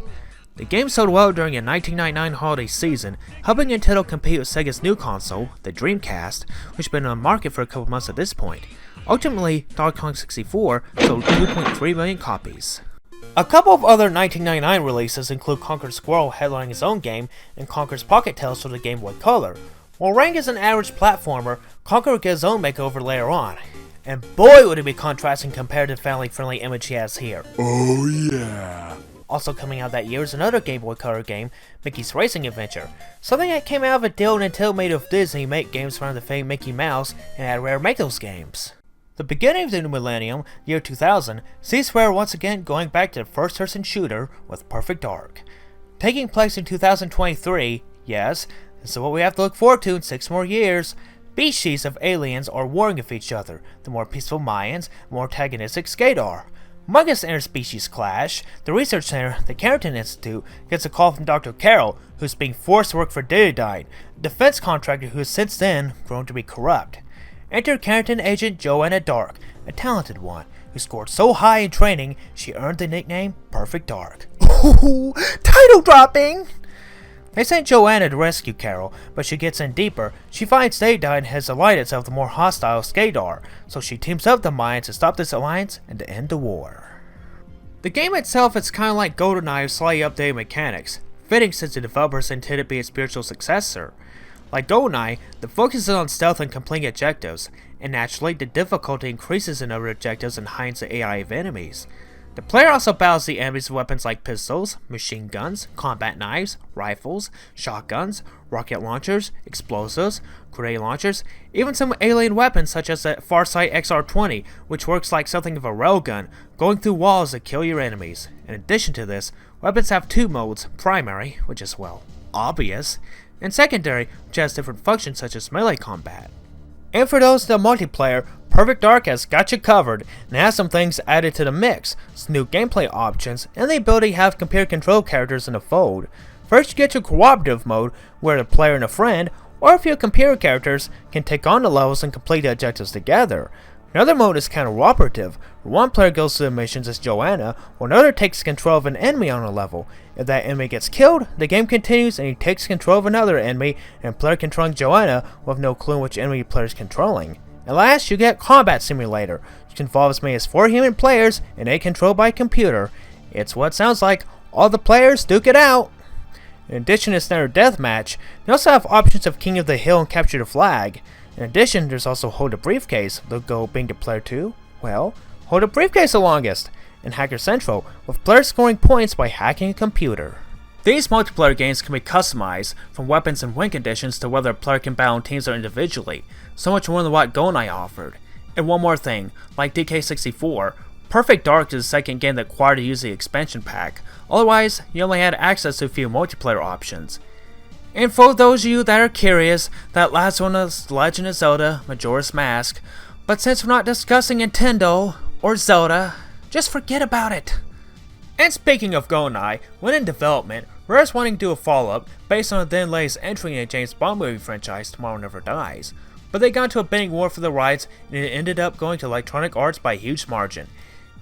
The game sold well during a 1999 holiday season, helping Nintendo compete with Sega's new console, the Dreamcast, which had been on the market for a couple months at this point. Ultimately, Donkey Kong 64 sold 2.3 million copies. A couple of other 1999 releases include Conker Squirrel headlining his own game, and Conker's Pocket Tales for the Game Boy Color. While ranked as an average platformer, Conker would get his own makeover later on. And boy would it be contrasting compared to the family-friendly image he has here. Oh yeah. Also coming out that year is another Game Boy Color game, Mickey's Racing Adventure, something that came out of a deal Nintendo made with Disney to make games around the famed Mickey Mouse and had Rare make those games. The beginning of the new millennium, the year 2000, sees Rare once again going back to the first-person shooter with Perfect Dark. Taking place in 2023, yes, this is what we have to look forward to in 6 more years. Species of aliens are warring with each other, the more peaceful Mayans, more antagonistic Skadar. Among this interspecies clash, the research center, the Carrington Institute, gets a call from Dr. Carroll, who's being forced to work for Identity, a defense contractor who has since then grown to be corrupt. Enter Carrington agent Joanna Dark, a talented one, who scored so high in training she earned the nickname Perfect Dark. Ooh, title dropping! They sent Joanna to rescue Carol, but she gets in deeper. She finds Identity has allied itself with the more hostile Skadar, so she teams up with the Mayans to stop this alliance and to end the war. The game itself is kinda like GoldenEye with slightly updated mechanics, fitting since the developers intended to be a spiritual successor. Like GoldenEye, the focus is on stealth and completing objectives, and naturally the difficulty increases in other objectives and heightens the AI of enemies. The player also battles the enemies with weapons like pistols, machine guns, combat knives, rifles, shotguns, rocket launchers, explosives, grenade launchers, even some alien weapons such as the Farsight XR-20, which works like something of a railgun, going through walls to kill your enemies. In addition to this, weapons have 2 modes, primary, which is, well, obvious, and secondary, which has different functions such as melee combat. And for those in the multiplayer, Perfect Dark has got you covered and has some things added to the mix, some new gameplay options, and the ability to have computer control characters in the fold. First you get your cooperative mode, where the player and a friend, or a few computer characters, can take on the levels and complete the objectives together. Another mode is counter-operative, where one player goes through the missions as Joanna, while another takes control of an enemy on a level. If that enemy gets killed, the game continues and he takes control of another enemy, and player controlling Joanna will have no clue which enemy player is controlling. And last, you get Combat Simulator, which involves as many as 4 human players and 8 controlled by a computer. It's what it sounds like. All the players duke it out! In addition to standard deathmatch, they also have options of King of the Hill and Capture the Flag. In addition, there's also Hold a Briefcase, the goal being to player 2, well, hold a briefcase the longest, and Hacker Central, with players scoring points by hacking a computer. These multiplayer games can be customized, from weapons and win conditions to whether a player can battle in teams or individually, so much more than what GoldenEye offered. And one more thing, like DK64, Perfect Dark is the second game that required to use the expansion pack, otherwise you only had access to a few multiplayer options. And for those of you that are curious, that last one is Legend of Zelda Majora's Mask, but since we're not discussing Nintendo or Zelda, just forget about it. And speaking of GoldenEye, when in development, Rare's wanting to do a follow-up based on the then latest entry in the James Bond movie franchise Tomorrow Never Dies, but they got into a bidding war for the rights and it ended up going to Electronic Arts by a huge margin.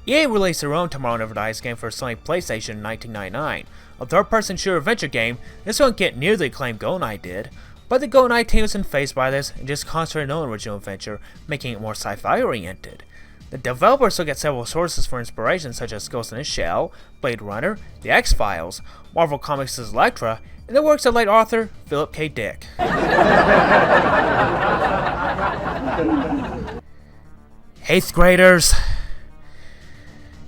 EA released their own Tomorrow Never Dies game for Sony PlayStation in 1999. A third-person shooter adventure game, this won't get near the acclaim GoldenEye did, but the GoldenEye team wasn't phased by this and just concentrated on original adventure, making it more sci-fi oriented. The developers look at several sources for inspiration such as Ghost in the Shell, Blade Runner, The X-Files, Marvel Comics' Elektra, and the works of late author Philip K. Dick. 8th graders.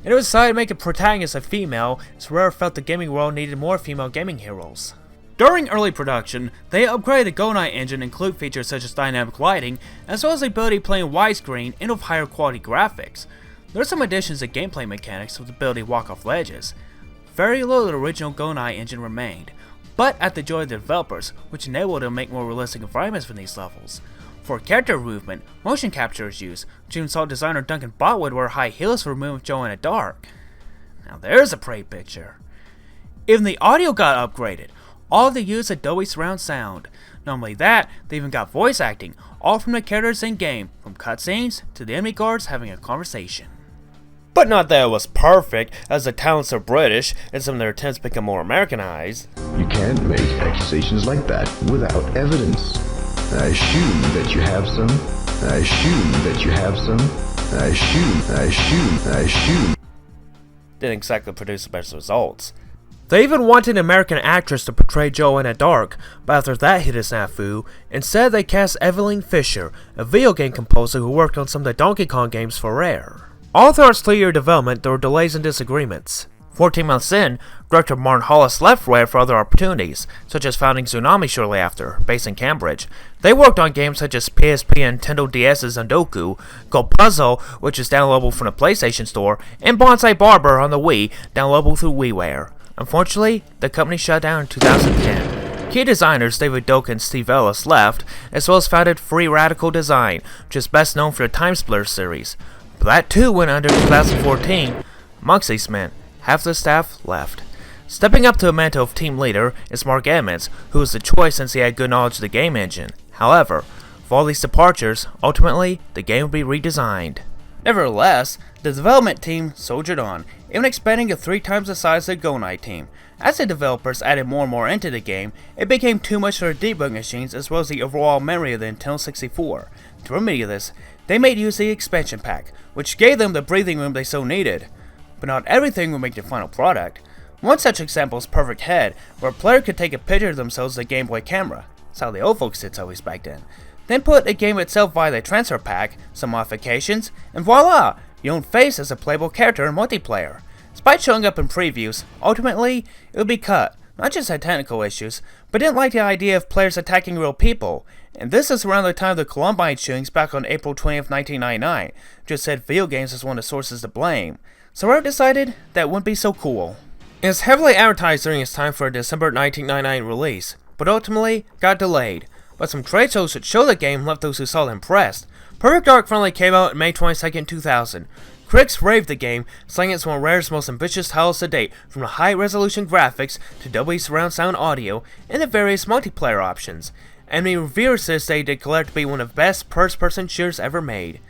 It was decided to make a protagonist a female, as Rare felt the gaming world needed more female gaming heroes. During early production, they upgraded the GoldenEye engine and include features such as dynamic lighting, as well as the ability to play in widescreen and with higher quality graphics. There are some additions to gameplay mechanics with the ability to walk off ledges. Very little of the original GoldenEye engine remained, but at the joy of the developers, which enabled them to make more realistic environments for these levels. For character movement, motion capture is used, which even saw designer Duncan Botwood wear high heels for moving with Joanna Dark. Now there's a pretty picture. Even the audio got upgraded. All they use Adobe Surround Sound. Not only that, they even got voice acting, all from the characters in game, from cutscenes to the enemy guards having a conversation. But not that it was perfect, as the talents are British and some of their attempts become more Americanized. You can't make accusations like that without evidence. I assume that you have some. I assume that you have some. I assume. Didn't exactly produce the best results. They even wanted an American actress to portray Joanna Dark, but after that hit a snafu, instead they cast Evelyn Fisher, a video game composer who worked on some of the Donkey Kong games for Rare. All throughout its 3-year development, there were delays and disagreements. 14 months in, director Martin Hollis left Rare for other opportunities, such as founding Tsunami shortly after, based in Cambridge. They worked on games such as PSP and Nintendo DS's Undoku, Gold Puzzle, which is downloadable from the PlayStation Store, and Bonsai Barber on the Wii, downloadable through WiiWare. Unfortunately, the company shut down in 2010. Key designers David Doak and Steve Ellis left, as well as founded Free Radical Design, which is best known for the Time Splitter series. But that too went under in 2014. Amongst these men, half the staff left. Stepping up to the mantle of team leader is Mark Edmonds, who was the choice since he had good knowledge of the game engine. However, with all these departures, ultimately, the game would be redesigned. Nevertheless, the development team soldiered on, even expanding to 3 times the size of the GoldenEye team. As the developers added more and more into the game, it became too much for the debug machines as well as the overall memory of the Nintendo 64. To remedy this, they made use of the expansion pack, which gave them the breathing room they so needed. But not everything will make the final product. One such example is Perfect Head, where a player could take a picture of themselves with a Game Boy camera. That's how the old folks did always back then. Then put the game itself via the transfer pack, some modifications, and voila! Your own face as a playable character in multiplayer. Despite showing up in previews, ultimately, it would be cut. Not just had technical issues, but didn't like the idea of players attacking real people. And this is around the time of the Columbine shootings back on April 20th, 1999, just said video games as one of the sources to blame. So Rare decided that wouldn't be so cool. It was heavily advertised during its time for a December 1999 release, but ultimately got delayed. But some trade shows that show the game left those who saw it impressed. Perfect Dark finally came out on May 22nd, 2000. Critics raved the game, saying it's one of Rare's most ambitious titles to date, from the high-resolution graphics to Dolby Surround Sound audio and the various multiplayer options. And many reviewers said they declared it to be one of the best first-person shooters ever made.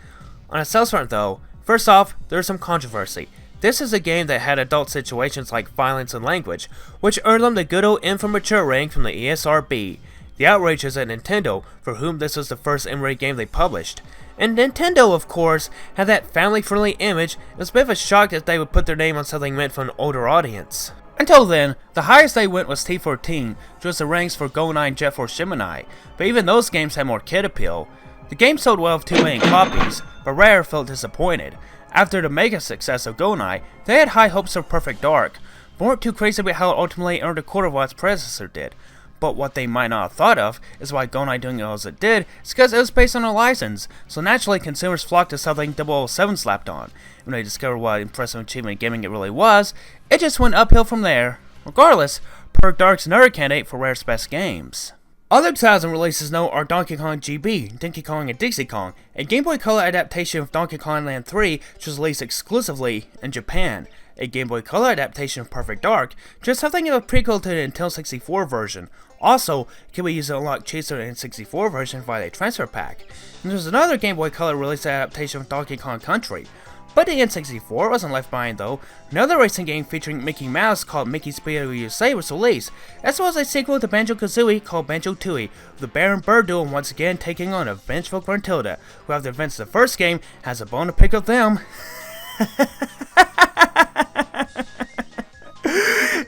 On a sales front though, first off, there's some controversy. This is a game that had adult situations like violence and language, which earned them the good old infant mature rating from the ESRB. The outrage is at Nintendo, for whom this was the first M-rated game they published. And Nintendo, of course, had that family-friendly image. It was a bit of a shock that they would put their name on something meant for an older audience. Until then, the highest they went was T14, which was the ranks for GoldenEye and Jet Force Gemini, but even those games had more kid appeal. The game sold well with 2 million copies, but Rare felt disappointed. After the mega success of GoldenEye, they had high hopes for Perfect Dark, but weren't too crazy about how it ultimately earned a quarter of what its predecessor did. But what they might not have thought of is why GoldenEye doing as it did is because it was based on a license, so naturally consumers flocked to something 007 slapped on. When they discovered what impressive achievement in gaming it really was, it just went uphill from there. Regardless, Perfect Dark's another candidate for Rare's best games. Other 2000 releases note are Donkey Kong GB, Donkey Kong and Dixie Kong, a Game Boy Color adaptation of Donkey Kong Land 3, which was released exclusively in Japan. A Game Boy Color adaptation of Perfect Dark, just something of a prequel to the Nintendo 64 version. Also, it can be used to unlock cheats to the N64 version via a transfer pack. And there's another Game Boy Color released adaptation of Donkey Kong Country. But the N64 wasn't left behind though. Another racing game featuring Mickey Mouse called Mickey's Speedway USA was released, as well as a sequel to Banjo-Kazooie called Banjo-Tooie, with the Bear and Bird duo once again taking on a vengeful Gruntilda, who after the events of the first game has a bone to pick with them.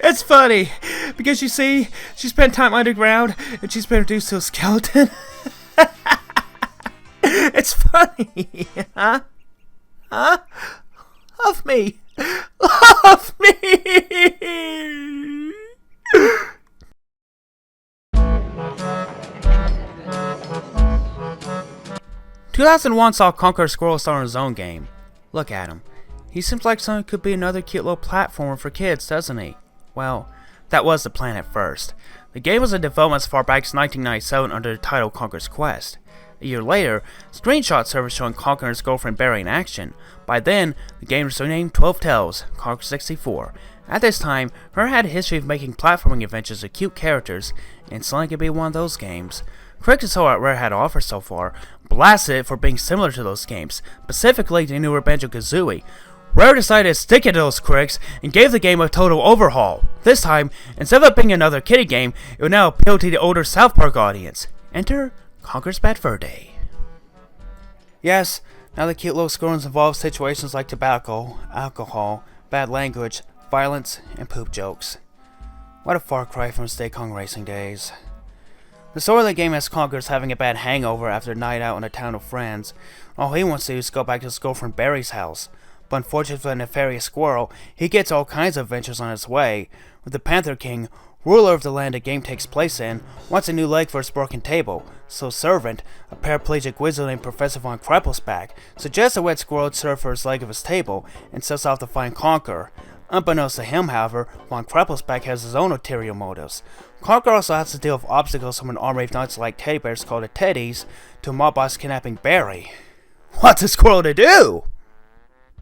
It's funny, because you see, she spent time underground, and she's been reduced to a skeleton. It's funny, huh? Huh? Love me. Love me. 2001 saw Conker Squirrel star in his own game. Look at him. He seems like someone could be another cute little platformer for kids, doesn't he? Well, that was the plan at first. The game was in development as far back as 1997 under the title Conker's Quest. A year later, screenshots surfaced showing Conker and his girlfriend Barry in action. By then, the game was renamed 12 Tales, Conker 64. At this time, Rare had a history of making platforming adventures with cute characters, and Sonic could be one of those games. Critics saw what Rare had to offer so far, blasted it for being similar to those games, specifically the newer Banjo-Kazooie. Rare decided to stick it to those critics and gave the game a total overhaul. This time, instead of it being another kiddie game, it would now appeal to the older South Park audience. Enter Conker's Bad Fur Day. Yes, now the cute little squirrels involve situations like tobacco, alcohol, bad language, violence, and poop jokes. What a far cry from Stay Kong racing days. The story of the game has Conker's having a bad hangover after a night out in a town of friends. All he wants to do is go back to his girlfriend Barry's house. But unfortunately for the nefarious squirrel, he gets all kinds of adventures on his way. With the Panther King, ruler of the land the game takes place in, wants a new leg for his broken table, so Servant, a paraplegic wizard named Professor Von Krepelsback, suggests a wet squirrel serve for his leg of his table, and sets off to find Conker. Unbeknownst to him, however, Von Krepelsback has his own ulterior motives. Conker also has to deal with obstacles from an army of knights-like teddy bears called the Teddies, to a mob boss kidnapping Barry. What's a squirrel to do?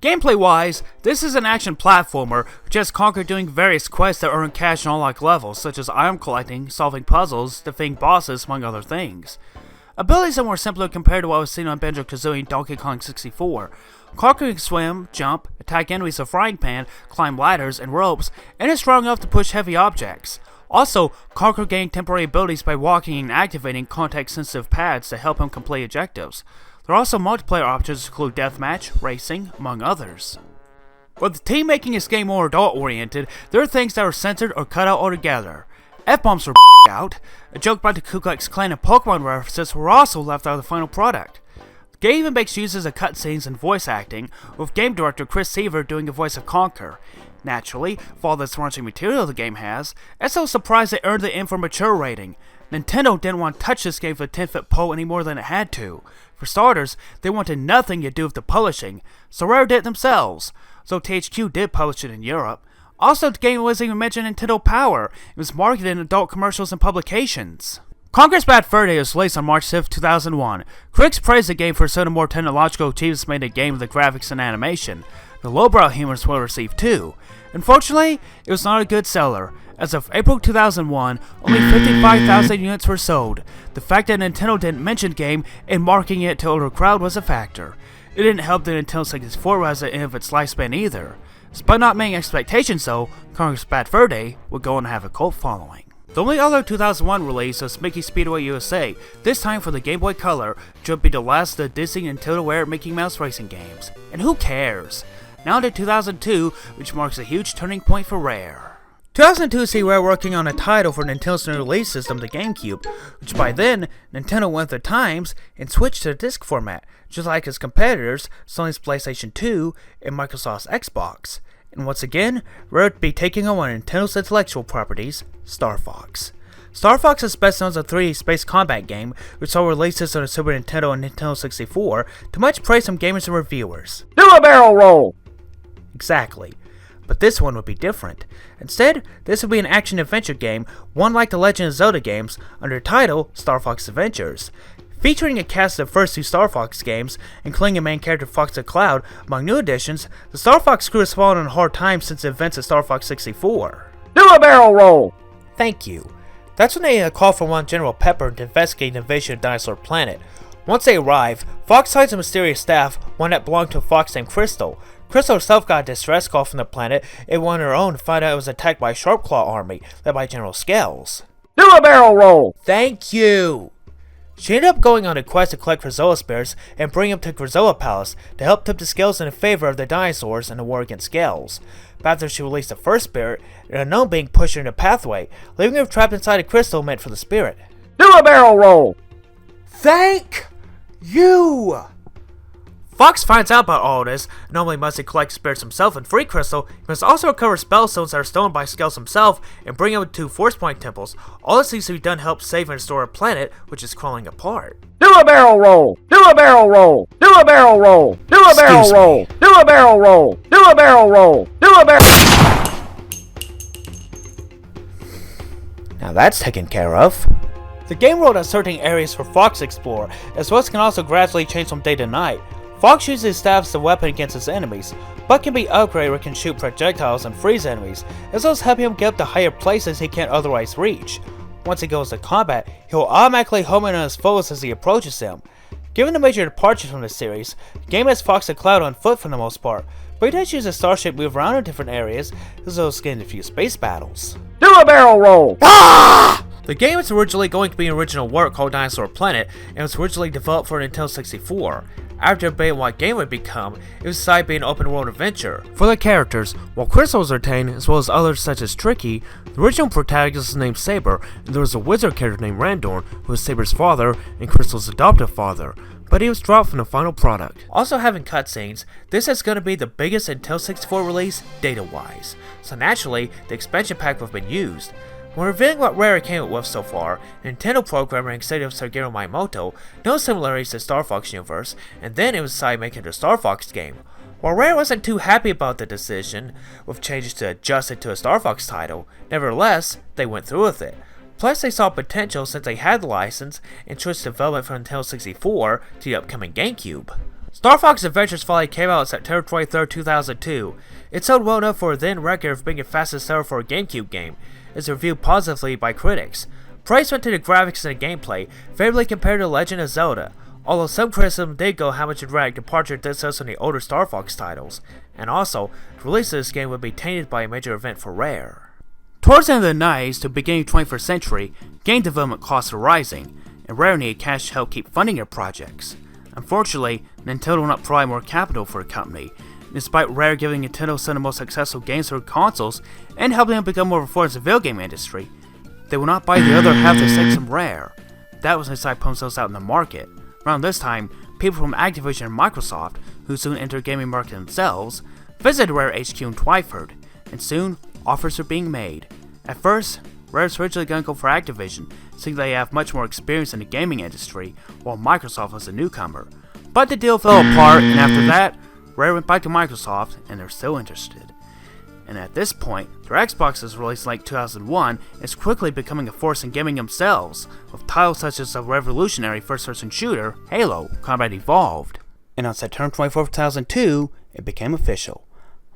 Gameplay-wise, this is an action platformer, which has Conker doing various quests that earn cash and unlock levels, such as item collecting, solving puzzles, defeating bosses, among other things. Abilities are more simpler compared to what was seen on Banjo-Kazooie and Donkey Kong 64. Conker can swim, jump, attack enemies with a frying pan, climb ladders and ropes, and is strong enough to push heavy objects. Also, Conker gained temporary abilities by walking and activating context-sensitive pads to help him complete objectives. There are also multiplayer options to include deathmatch, racing, among others. With the team making this game more adult-oriented, there are things that were censored or cut out altogether. F-bombs were out, a joke about the Ku Klux Klan and Pokemon references were also left out of the final product. The game even makes uses of cutscenes and voice acting, with game director Chris Seaver doing the voice of Conker. Naturally, for all this raunchy material the game has, it's so surprised it earned the M for Mature rating. Nintendo didn't want to touch this game for a 10-foot pole any more than it had to. For starters, they wanted nothing to do with the publishing, so Rare did it themselves, so THQ did publish it in Europe. Also, the game wasn't even mentioned in Nintendo Power, it was marketed in adult commercials and publications. Conker's Bad Fur Day was released on March 5, 2001. Critics praised the game for certain more technological achievements made in the game with the graphics and animation. The lowbrow humor was well received too. Unfortunately, it was not a good seller. As of April 2001, only 55,000 units were sold. The fact that Nintendo didn't mention the game and marketing it to an older crowd was a factor. It didn't help that Nintendo 64 was at the end of its lifespan either. Despite not meeting expectations though, Conker's Bad Fur Day would go on to have a cult following. The only other 2001 release was Mickey Speedway USA, this time for the Game Boy Color, which would be the last of the Disney and Nintendo-aware Mickey Mouse racing games. And who cares? Now to 2002, which marks a huge turning point for Rare. 2002 see Rare working on a title for Nintendo's new release system, the GameCube, which by then, Nintendo went with the times and switched to the disc format, just like its competitors, Sony's PlayStation 2 and Microsoft's Xbox. And once again, Rare would be taking on one of Nintendo's intellectual properties, Star Fox. Star Fox is best known as a 3D space combat game, which saw releases on the Super Nintendo and Nintendo 64, to much praise from gamers and reviewers. Do a barrel roll! Exactly. But this one would be different. Instead, this would be an action-adventure game, one like the Legend of Zelda games, under the title Star Fox Adventures. Featuring a cast of the first two Star Fox games, including the main character Fox the Cloud, among new additions, the Star Fox crew has fallen on hard times since the events of Star Fox 64. Do a barrel roll! Thank you. That's when they call for one General Pepper to investigate the invasion of Dinosaur Planet. Once they arrive, Fox finds a mysterious staff, one that belonged to a fox named Crystal. Crystal herself got a distress call from the planet, and went on her own to find out it was attacked by a Sharpclaw army, led by General Scales. Do a barrel roll! Thank you! She ended up going on a quest to collect Krazoa spirits and bring them to Krazoa Palace to help tip the scales in favor of the dinosaurs in the war against Scales. But after she released the first spirit, an unknown being pushed her in the pathway, leaving her trapped inside a crystal meant for the spirit. Do a barrel roll! Thank you! Fox finds out about all this. Not only must he collect spirits himself and free Crystal, he must also recover spellstones that are stolen by Scales himself and bring them to Force Point temples. All this needs to be done to help save and restore a planet which is crawling apart. Do a barrel roll! Do a barrel roll! Do a barrel roll! Do a barrel roll! Do a barrel roll! Do a barrel roll! Do a barrel. Now that's taken care of. The game world has certain areas for Fox to explore, as well as can also gradually change from day to night. Fox uses his staff as a weapon against his enemies, but can be upgraded or can shoot projectiles and freeze enemies, as well as help him get up to higher places he can't otherwise reach. Once he goes to combat, he will automatically home in on his foes as he approaches them. Given the major departures from the series, the game has Fox the Cloud on foot for the most part, but he does use a starship move around in different areas, as well as getting a few space battles. Do a barrel roll! Ah! The game was originally going to be an original work called Dinosaur Planet, and was originally developed for Nintendo 64. After debating what game it would become, it was decided to be an open world adventure. For the characters, while Crystal was retained, as well as others such as Tricky, the original protagonist was named Saber, and there was a wizard character named Randorn, who was Saber's father and Crystal's adoptive father, but he was dropped from the final product. Also having cutscenes, this is going to be the biggest Nintendo 64 release data-wise, so naturally, the expansion pack would have been used. When revealing what Rare came up with so far, Nintendo programmer and executive Shigeru Miyamoto no similarities to Star Fox universe, and then it was decided making the Star Fox game. While Rare wasn't too happy about the decision, with changes to adjust it to a Star Fox title, nevertheless, they went through with it. Plus they saw potential since they had the license, and switched development from Nintendo 64 to the upcoming GameCube. Star Fox Adventures finally came out on September 23, 2002. It sold well enough for a then record of being the fastest seller for a GameCube game. Is reviewed positively by critics. Praise went to the graphics and the gameplay, favorably compared to Legend of Zelda, although some criticism did go how much a dramatic departure this was from the older Star Fox titles, and also, the release of this game would be tainted by a major event for Rare. Towards the end of the 90s to beginning of the 21st century, game development costs were rising, and Rare needed cash to help keep funding their projects. Unfortunately, Nintendo would not provide more capital for the company. Despite Rare giving Nintendo some of the most successful games for consoles and helping them become more reformed in the video game industry, they will not buy the other half of the stakes from Rare. That was when they decided to put themselves out in the market. Around this time, people from Activision and Microsoft, who soon entered gaming market themselves, visited Rare HQ in Twyford, and soon offers were being made. At first, Rare was originally going to go for Activision, seeing they have much more experience in the gaming industry, while Microsoft was a newcomer. But the deal fell apart, and after that, Rare went back to Microsoft, and they're still interested. And at this point, their Xbox was released in late 2001 and is quickly becoming a force in gaming themselves, with titles such as the revolutionary first-person shooter, Halo, Combat Evolved. And on September 24, 2002, it became official.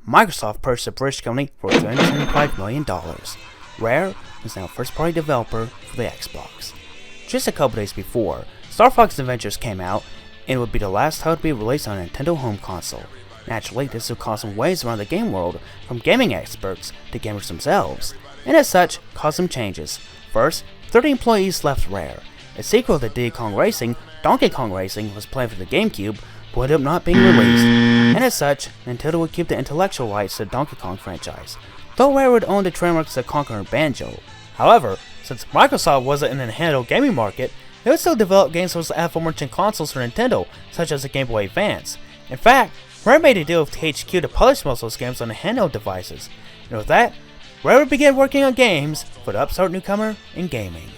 Microsoft purchased the British company for $375 million. Rare is now a first-party developer for the Xbox. Just a couple days before, Star Fox Adventures came out, and it would be the last title to be released on a Nintendo home console. Naturally, this would cause some waves around the game world, from gaming experts to gamers themselves, and as such, caused some changes. First, 30 employees left Rare. A sequel to Diddy Kong Racing, Donkey Kong Racing, was planned for the GameCube, but ended up not being released, and as such, Nintendo would keep the intellectual rights to the Donkey Kong franchise, though Rare would own the trademarks of Conker and Banjo. However, since Microsoft wasn't in the handheld gaming market, they would still develop games for aforementioned consoles for Nintendo, such as the Game Boy Advance. In fact, Rare made a deal with THQ to polish most of those games on the handheld devices, and with that, Rare would begin working on games for the upstart newcomer in gaming.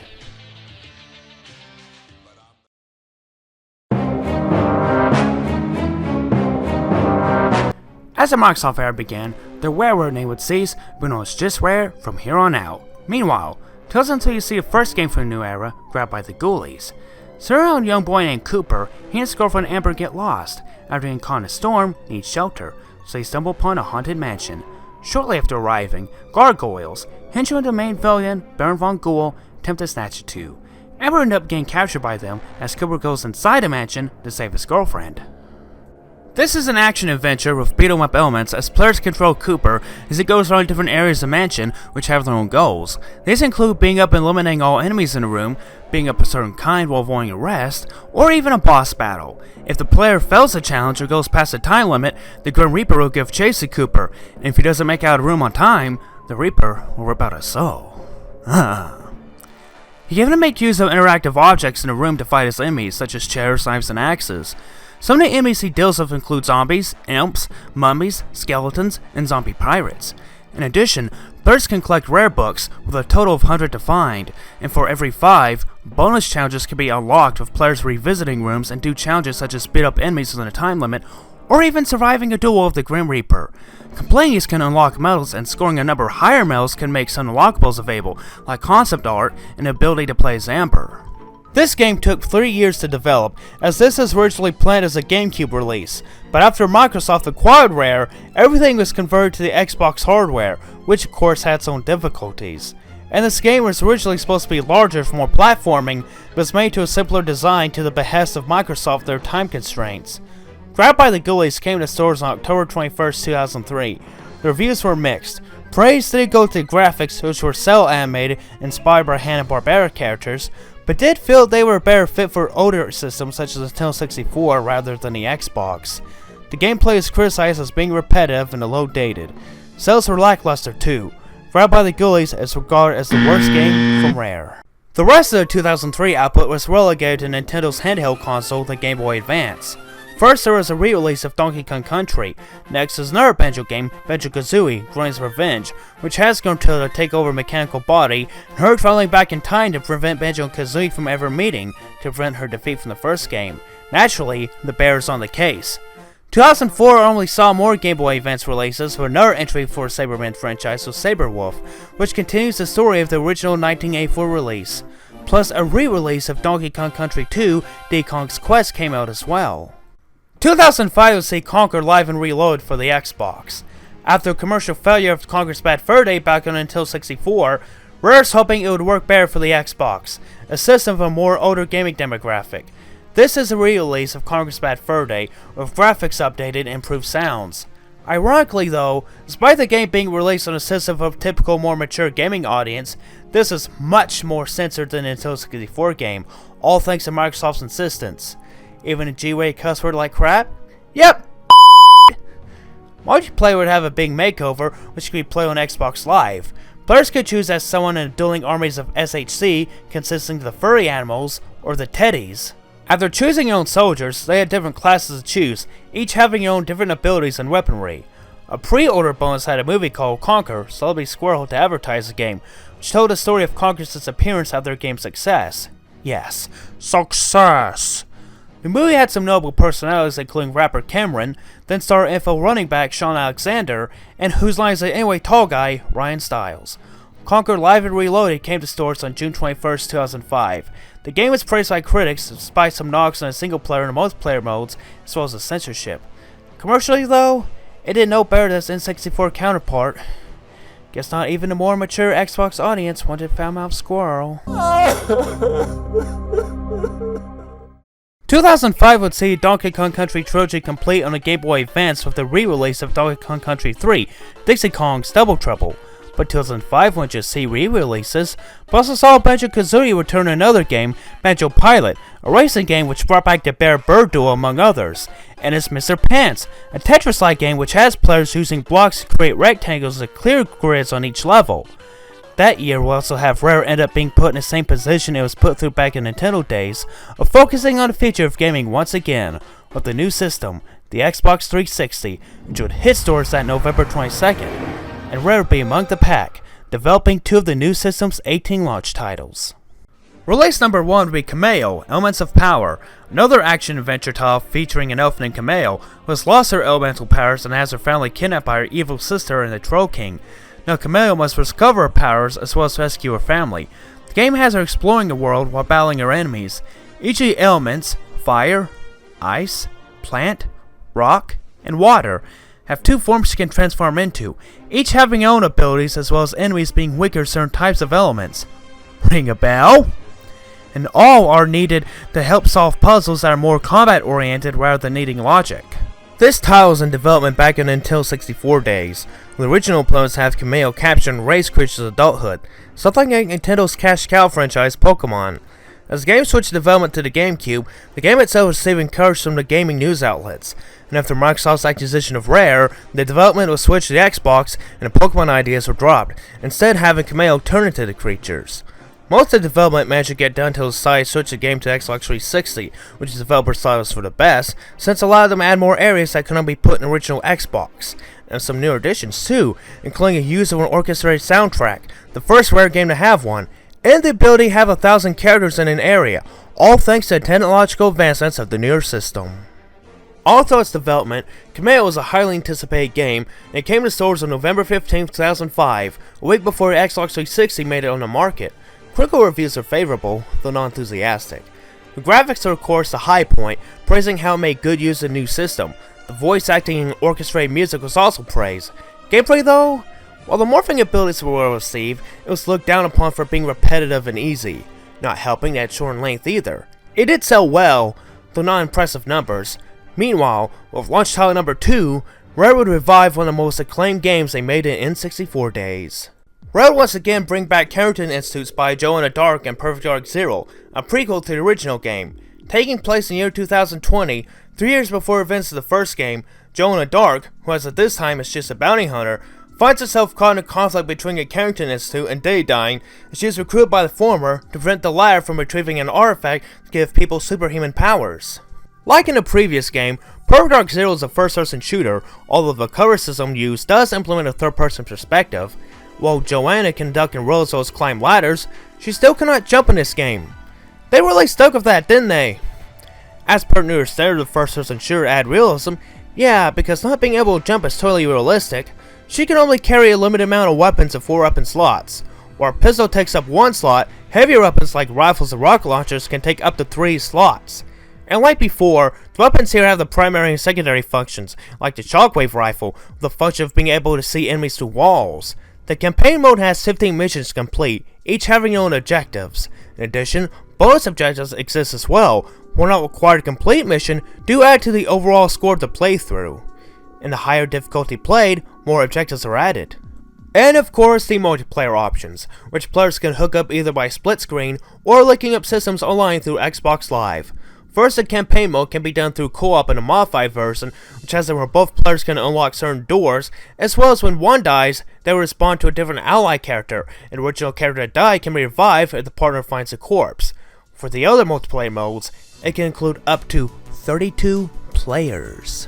As the Microsoft era began, the Rareware name would cease, but known as just Rare from here on out. Meanwhile, it wasn't until you see the first game from the new era, grabbed by the Ghoulies. Surrounded a young boy named Cooper, he and his girlfriend Amber get lost. After encountering a storm, need shelter, so they stumble upon a haunted mansion. Shortly after arriving, gargoyles, henchmen of the main villain, Baron von Ghoul, attempt to snatch the two. Amber ends up getting captured by them as Cooper goes inside the mansion to save his girlfriend. This is an action-adventure with beat-em-up elements as players control Cooper as he goes around different areas of the mansion which have their own goals. These include being up and eliminating all enemies in the room, being up a certain kind while avoiding arrest, or even a boss battle. If the player fails the challenge or goes past the time limit, the Grim Reaper will give chase to Cooper, and if he doesn't make it out of the room on time, the Reaper will rip out his soul. He can even make use of interactive objects in the room to fight his enemies, such as chairs, knives, and axes. Some of the enemies he deals with include zombies, imps, mummies, skeletons, and zombie pirates. In addition, players can collect rare books with a total of 100 to find, and for every 5, bonus challenges can be unlocked with players revisiting rooms and do challenges such as beat up enemies within a time limit, or even surviving a duel with the Grim Reaper. Completing these can unlock medals, and scoring a number higher medals can make some unlockables available, like concept art and the ability to play as Amber. This game took 3 years to develop, as this was originally planned as a GameCube release, but after Microsoft acquired Rare, everything was converted to the Xbox hardware, which of course had its own difficulties. And this game was originally supposed to be larger for more platforming, but was made to a simpler design to the behest of Microsoft and their time constraints. Grabbed by the Ghoulies came to stores on October 21st, 2003. The reviews were mixed. Praise did go to the graphics, which were cel animated, inspired by Hanna-Barbera characters, but did feel they were a better fit for older systems such as the Nintendo 64 rather than the Xbox. The gameplay is criticized as being repetitive and a little dated. Sales were lackluster too. Grabbed by the Ghoulies is regarded as the worst game from Rare. The rest of the 2003 output was relegated to Nintendo's handheld console, the Game Boy Advance. First, there was a re-release of Donkey Kong Country. Next is another Banjo game, Banjo-Kazooie, Grunty's Revenge, which has Gruntilda take over a mechanical body, and her traveling back in time to prevent Banjo and Kazooie from ever meeting, to prevent her defeat from the first game. Naturally, the bear is on the case. 2004 only saw more Game Boy Advance releases, with another entry for the Saberman franchise with Saberwolf, which continues the story of the original 1984 release. Plus, a re-release of Donkey Kong Country 2, Diddy Kong's Quest came out as well. 2005 would see Conker Live and Reload for the Xbox. After the commercial failure of Conker's Bad Fur Day back on Nintendo 64, Rare's hoping it would work better for the Xbox, a system of a more older gaming demographic. This is a re-release of Conker's Bad Fur Day, with graphics updated and improved sounds. Ironically though, despite the game being released on a system of a typical more mature gaming audience, this is much more censored than the Nintendo 64 game, all thanks to Microsoft's insistence. Even a G-rated cuss word like crap? Yep! Multiplayer would have a big makeover, which could be played on Xbox Live. Players could choose as someone in the dueling armies of SHC, consisting of the furry animals, or the teddies. After choosing your own soldiers, they had different classes to choose, each having their own different abilities and weaponry. A pre-order bonus had a movie called Conker, Celebrity Squirrel, to advertise the game, which told the story of Conker's disappearance after their game's success. Yes, success! The movie had some notable personalities including rapper Cameron, then star NFL running back Sean Alexander, and Whose Line Is It Anyway tall guy Ryan Stiles. Conker Live and Reloaded came to stores on June 21st, 2005. The game was praised by critics, despite some knocks on the single player and multiplayer modes, as well as the censorship. Commercially though, it did no better than its N64 counterpart. Guess not even the more mature Xbox audience wanted Foul Mouth Squirrel. 2005 would see Donkey Kong Country trilogy complete on the Game Boy Advance with the re-release of Donkey Kong Country 3, Dixie Kong's Double Trouble. But 2005 wouldn't just see re-releases, but also saw Banjo-Kazooie return another game, Banjo Pilot, a racing game which brought back the Bear-Bird duo among others, and it's Mr. Pants, a Tetris-like game which has players using blocks to create rectangles and clear grids on each level. That year we'll also have Rare end up being put in the same position it was put through back in Nintendo days, of focusing on the future of gaming once again, with the new system, the Xbox 360, which would hit stores that November 22nd, and Rare would be among the pack, developing 2 of the new system's 18 launch titles. Release number 1 would be Kameo, Elements of Power, another action-adventure title featuring an elf named Kameo, who has lost her elemental powers and has her family kidnapped by her evil sister and the Troll King. Now Kameo must recover her powers as well as rescue her family. The game has her exploring the world while battling her enemies. Each of the elements, fire, ice, plant, rock, and water, have 2 forms she can transform into, each having their own abilities as well as enemies being weaker to certain types of elements. Ring a bell? And all are needed to help solve puzzles that are more combat oriented rather than needing logic. This title was in development back in Nintendo 64 days. The original plans have Kameo capture and raise creatures to adulthood, something like Nintendo's cash cow franchise Pokemon. As the game switched development to the GameCube, the game itself received encouragement from the gaming news outlets, and after Microsoft's acquisition of Rare, the development was switched to the Xbox and the Pokemon ideas were dropped, instead having Kameo turn into the creatures. Most of the development managed to get done until Sony switched the game to Xbox 360, which the developers thought was for the best, since a lot of them add more areas that could not be put in the original Xbox, and some new additions too, including a use of an orchestrated soundtrack, the first Rare game to have one, and the ability to have 1,000 characters in an area, all thanks to the technological advancements of the newer system. All through its development, Kameo was a highly anticipated game, and it came to stores on November 15, 2005, a week before the Xbox 360 made it on the market. Critical reviews are favorable, though not enthusiastic. The graphics are of course the high point, praising how it made good use of the new system. The voice acting and orchestrated music was also praised. Gameplay though? While the morphing abilities were well received, it was looked down upon for being repetitive and easy, not helping that it's short in length either. It did sell well, though not impressive numbers. Meanwhile, with launch title number 2, Rare would revive one of the most acclaimed games they made in N64 days. Rare would once again bring back Character Institutes by Joe in the Dark and Perfect Dark Zero, a prequel to the original game. Taking place in the year 2020, 3 years before events of the first game, Joe in the Dark, who as at this time is just a bounty hunter, finds herself caught in a conflict between the Character Institute and Daydyne, and she is recruited by the former to prevent the latter from retrieving an artifact to give people superhuman powers. Like in the previous game, Perfect Dark Zero is a first-person shooter, although the cover system used does implement a third-person perspective. While Joanna can duck and roll as well as climb ladders, she still cannot jump in this game. They really stuck with that, didn't they? As per newer standard of first-person shooter add realism, yeah, because not being able to jump is totally realistic. She can only carry a limited amount of weapons in 4 weapon slots. While a pistol takes up 1 slot, heavier weapons like rifles and rocket launchers can take up to 3 slots. And like before, the weapons here have the primary and secondary functions, like the shockwave rifle, with the function of being able to see enemies through walls. The campaign mode has 15 missions to complete, each having their own objectives. In addition, bonus objectives exist as well, while not required to complete mission, do add to the overall score of the playthrough. In the higher difficulty played, more objectives are added. And of course the multiplayer options, which players can hook up either by split screen or linking up systems online through Xbox Live. First, the campaign mode can be done through co-op in a modified version, which has it where both players can unlock certain doors, as well as when one dies, they will respond to a different ally character, and the original character that died can be revived if the partner finds a corpse. For the other multiplayer modes, it can include up to 32 players.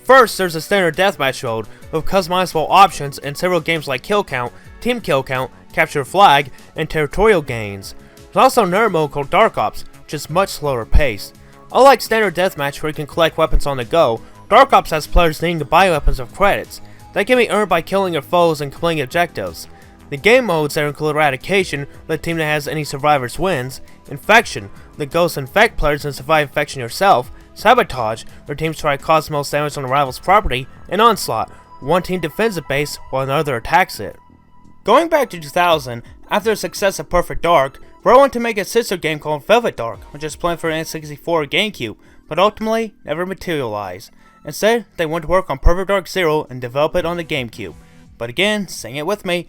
First, there's a standard deathmatch mode, with customizable options in several games like Kill Count, Team Kill Count, Capture Flag, and Territorial Gains. There's also another mode called Dark Ops, which is much slower paced. Unlike standard deathmatch where you can collect weapons on the go, Dark Ops has players needing to buy weapons with credits. They can be earned by killing your foes and completing objectives. The game modes that include Eradication, the team that has any survivors wins, Infection, the goes to infect players and survive infection yourself, Sabotage, where teams try to cause the most damage on a rival's property, and Onslaught, one team defends a base while another attacks it. Going back to 2000, After the success of Perfect Dark, Rare wanted to make a sister game called Velvet Dark, which was planned for N64 or GameCube, but ultimately never materialized. Instead, they went to work on Perfect Dark Zero and develop it on the GameCube. But again, sing it with me,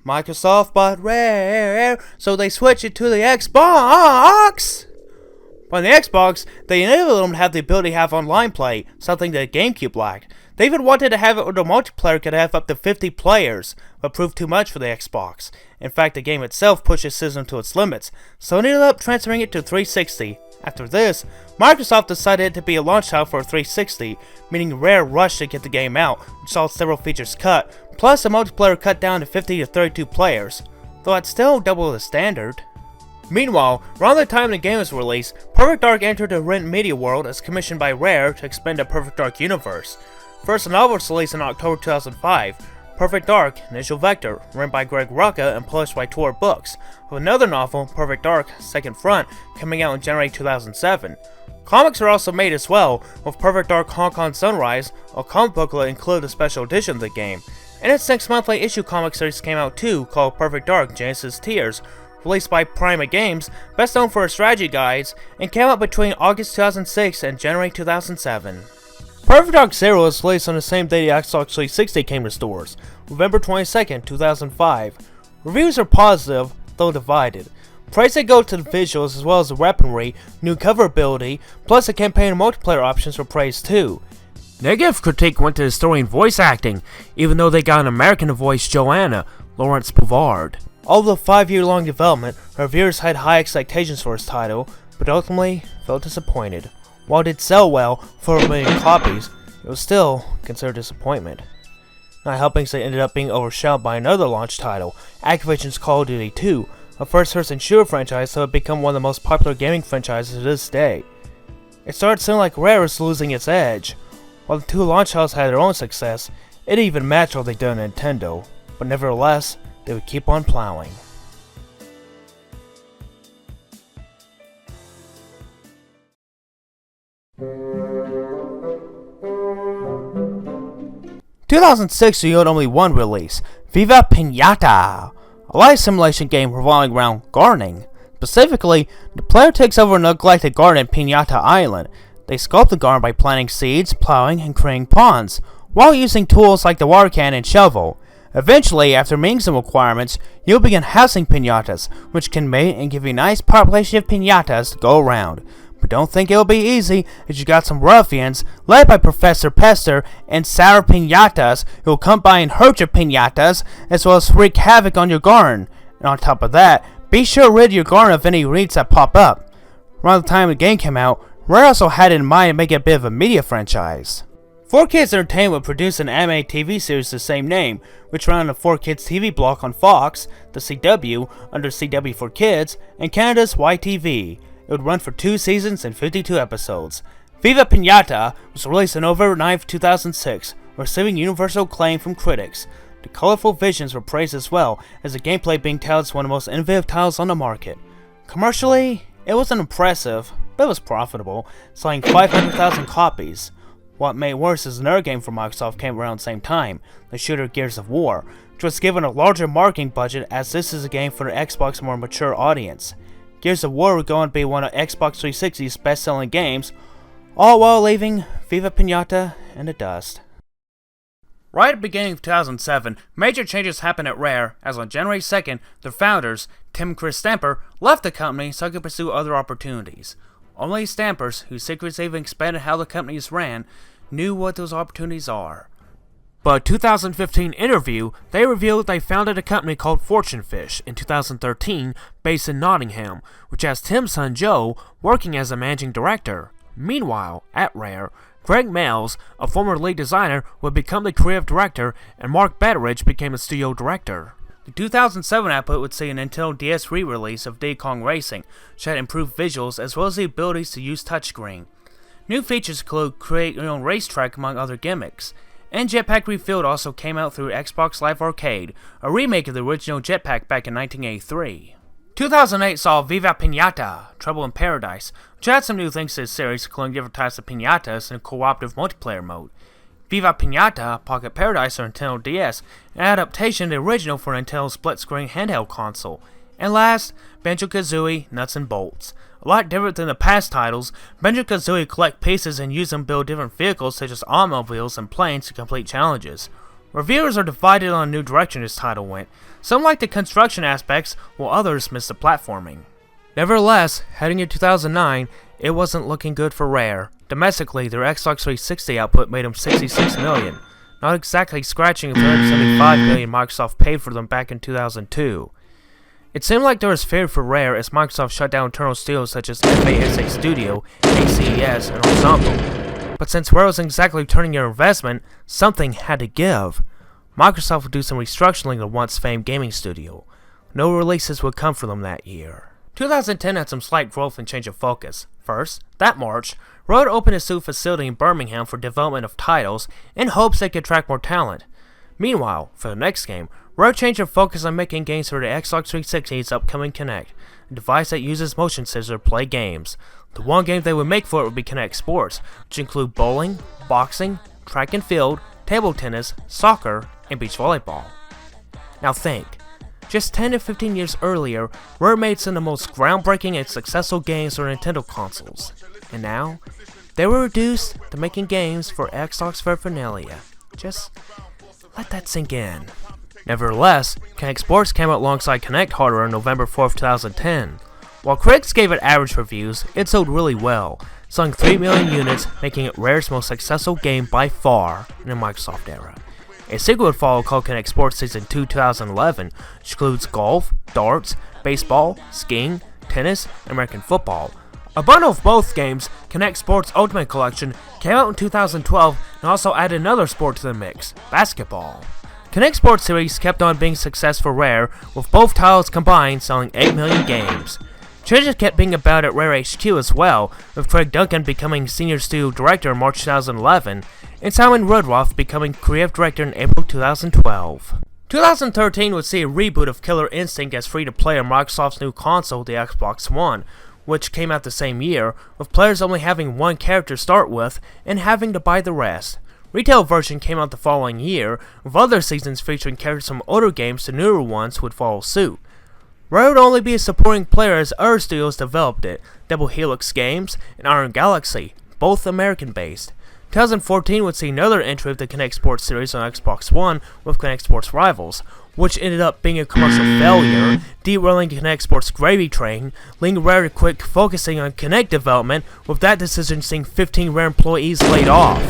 Microsoft bought Rare, so they switched it to the Xbox! On the Xbox, they enabled them to have the ability to have online play, something that the GameCube lacked. They even wanted to have it where the multiplayer could have up to 50 players, but proved too much for the Xbox. In fact, the game itself pushed the system to its limits, so they ended up transferring it to 360. After this, Microsoft decided to be a launch title for 360, meaning Rare rushed to get the game out, which saw several features cut, plus the multiplayer cut down to 50 to 32 players, though it's still double the standard. Meanwhile, around the time the game was released, Perfect Dark entered the Media world as commissioned by Rare to expand the Perfect Dark universe. First, the novel was released in October 2005, Perfect Dark, Initial Vector, written by Greg Rucka and published by Tor Books, with another novel, Perfect Dark, Second Front, coming out in January 2007. Comics are also made as well, with Perfect Dark Hong Kong Sunrise, a comic booklet that included a special edition of the game. And its next monthly issue comic series came out too, called Perfect Dark Genesis Tears, released by Prima Games, best known for its strategy guides, and came out between August 2006 and January 2007. Perfect Dark Zero was released on the same day the Xbox 360 came to stores, November 22nd, 2005. Reviews are positive, though divided. Praise goes to the visuals as well as the weaponry, new cover ability, plus the campaign and multiplayer options were praised too. Negative critique went to the story and voice acting, even though they got an American to voice Joanna, Lawrence Bouvard. Although 5-year-long development, reviewers had high expectations for this title, but ultimately felt disappointed. While it did sell well, 4 million copies, it was still considered a disappointment. Not helping, they ended up being overshadowed by another launch title, Activision's Call of Duty 2, a first-person shooter franchise that would become one of the most popular gaming franchises to this day. It started sounding like Rare was losing its edge. While the two launch titles had their own success, it didn't even match what they'd done on Nintendo, but nevertheless, they would keep on plowing. In 2006 revealed only one release, Viva Pinata, a life simulation game revolving around gardening. Specifically, the player takes over a neglected garden at Pinata Island. They sculpt the garden by planting seeds, plowing, and creating ponds, while using tools like the water can and shovel. Eventually, after meeting some requirements, you'll begin housing pinatas, which can mate and give you a nice population of pinatas to go around. But don't think it'll be easy, as you got some ruffians, led by Professor Pester and Sour Pinatas, who will come by and hurt your pinatas, as well as wreak havoc on your garden. And on top of that, be sure to rid your garden of any weeds that pop up. Around the time the game came out, Rare also had in mind to make it a bit of a media franchise. 4Kids Entertainment would produce an anime TV series of the same name, which ran on the 4Kids TV block on Fox, the CW, under CW for Kids, and Canada's YTV. It would run for 2 seasons and 52 episodes. Viva Pinata was released on November 9, 2006, receiving universal acclaim from critics. The colorful visions were praised as well, as the gameplay being touted as one of the most innovative titles on the market. Commercially, it wasn't impressive, but it was profitable, selling 500,000 copies. What made worse is another game from Microsoft came around the same time, the shooter Gears of War, which was given a larger marketing budget as this is a game for the Xbox more mature audience. Gears of War would go on to be one of Xbox 360's best-selling games, all while leaving Viva Pinata in the dust. Right at the beginning of 2007, major changes happened at Rare, as on January 2nd, their founders, Tim and Chris Stamper, left the company so they could pursue other opportunities. Only Stampers, whose secrets even expanded how the companies ran, knew what those opportunities are. But in a 2015 interview, they revealed they founded a company called Fortune Fish in 2013, based in Nottingham, which has Tim's son Joe working as a managing director. Meanwhile, at Rare, Greg Mayles, a former lead designer, would become the creative director, and Mark Betteridge became the studio director. The 2007 output would see a Nintendo DS re-release of Diddy Kong Racing, which had improved visuals as well as the abilities to use touchscreen. New features include create your own racetrack among other gimmicks. And Jetpack Refilled also came out through Xbox Live Arcade, a remake of the original Jetpack back in 1983. 2008 saw Viva Pinata, Trouble in Paradise, which had some new things to the series, including different types of pinatas and a cooperative multiplayer mode. Viva Pinata Pocket Paradise for Nintendo DS, an adaptation of the original for Nintendo's split-screen handheld console. And last, Banjo-Kazooie Nuts and Bolts. A lot different than the past titles, Banjo-Kazooie collect pieces and use them to build different vehicles such as automobiles and planes to complete challenges. Reviewers are divided on a new direction this title went. Some like the construction aspects, while others miss the platforming. Nevertheless, heading into 2009, it wasn't looking good for Rare. Domestically, their Xbox 360 output made them $66 million, not exactly scratching the $375 million Microsoft paid for them back in 2002. It seemed like there was fear for Rare as Microsoft shut down internal studios such as FASA Studio, ACES, and Ensemble. But since Rare wasn't exactly returning their investment, something had to give. Microsoft would do some restructuring of the once famed gaming studio. No releases would come for them that year. 2010 had some slight growth and change of focus. First, that March, Rare opened a new facility in Birmingham for development of titles in hopes they could attract more talent. Meanwhile, for the next game, Rare changed their focus on making games for the Xbox 360's upcoming Kinect, a device that uses motion sensor to play games. The one game they would make for it would be Kinect Sports, which include bowling, boxing, track and field, table tennis, soccer, and beach volleyball. Now think. Just 10 to 15 years earlier, Rare made some of the most groundbreaking and successful games for Nintendo consoles. And now, they were reduced to making games for Xbox Paraphernalia. Just let that sink in. Nevertheless, Kinect Sports came out alongside Kinect hardware on November 4th, 2010. While critics gave it average reviews, it sold really well, selling 3 million units, making it Rare's most successful game by far in the Microsoft era. A sequel would follow called Kinect Sports Season 2 2011, which includes golf, darts, baseball, skiing, tennis, and American football. A bundle of both games, Kinect Sports Ultimate Collection, came out in 2012 and also added another sport to the mix, basketball. Kinect Sports series kept on being a success for Rare, with both titles combined selling 8 million games. Changes kept being about at Rare HQ as well, with Craig Duncan becoming Senior Studio Director in March 2011, and Simon Rudroff becoming Creative Director in April 2012. 2013 would see a reboot of Killer Instinct as free-to-play on Microsoft's new console, the Xbox One, which came out the same year, with players only having one character to start with and having to buy the rest. Retail version came out the following year, with other seasons featuring characters from older games to newer ones would follow suit. Rare would only be a supporting player as other studios developed it, Double Helix Games and Iron Galaxy, both American-based. 2014 would see another entry of the Kinect Sports series on Xbox One with Kinect Sports Rivals, which ended up being a commercial failure, derailing Kinect Sports gravy train, leading Rare to quit focusing on Kinect development, with that decision seeing 15 Rare employees laid off.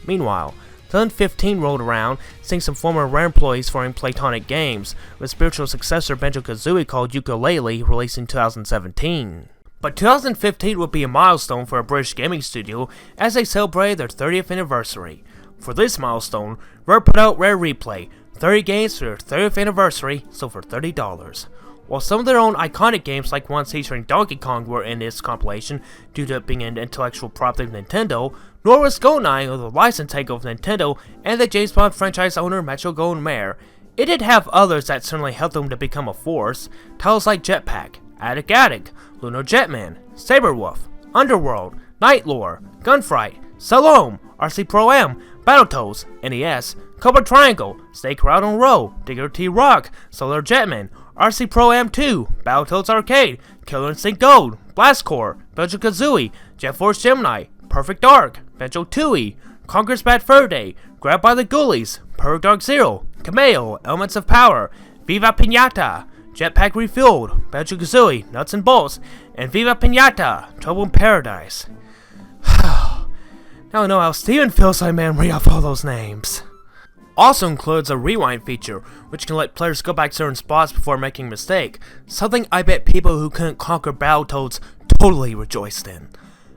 Meanwhile, 2015 rolled around, seeing some former Rare employees forming Playtonic Games, with spiritual successor Banjo-Kazooie called Yooka-Laylee released in 2017. But 2015 would be a milestone for a British gaming studio as they celebrated their 30th anniversary. For this milestone, Rare put out Rare Replay, 30 games for their 30th anniversary, sold for $30. While some of their own iconic games like ones featuring Donkey Kong were in this compilation due to it being an intellectual property of Nintendo, nor was GoldenEye or the license takeover of Nintendo and the James Bond franchise owner Metro-Goldwyn-Mayer. It did have others that certainly helped them to become a force, titles like Jetpack, Attic, Lunar Jetman, Saberwolf, Underworld, Nightlore, Gunfight, Salome, RC Pro-Am, Battletoads, NES, Cobra Triangle, Snake Route on Row, Digger T Rock, Solar Jetman, RC Pro-Am 2, Battletoads Arcade, Killer Instinct Gold, Blast Corps, Banjo-Kazooie, Jet Force Gemini, Perfect Dark, Banjo-Tooie, Conker's Bad Fur Day, Grabbed by the Ghoulies, Perfect Dark Zero, Cameo, Elements of Power, Viva Pinata, Jetpack Refueled, Banjo-Kazooie, Nuts and Bolts, and Viva Pinata, Trouble in Paradise. Now I know how Steven feels like memory off all those names. Also includes a rewind feature, which can let players go back certain spots before making a mistake, something I bet people who couldn't conquer Battletoads totally rejoiced in.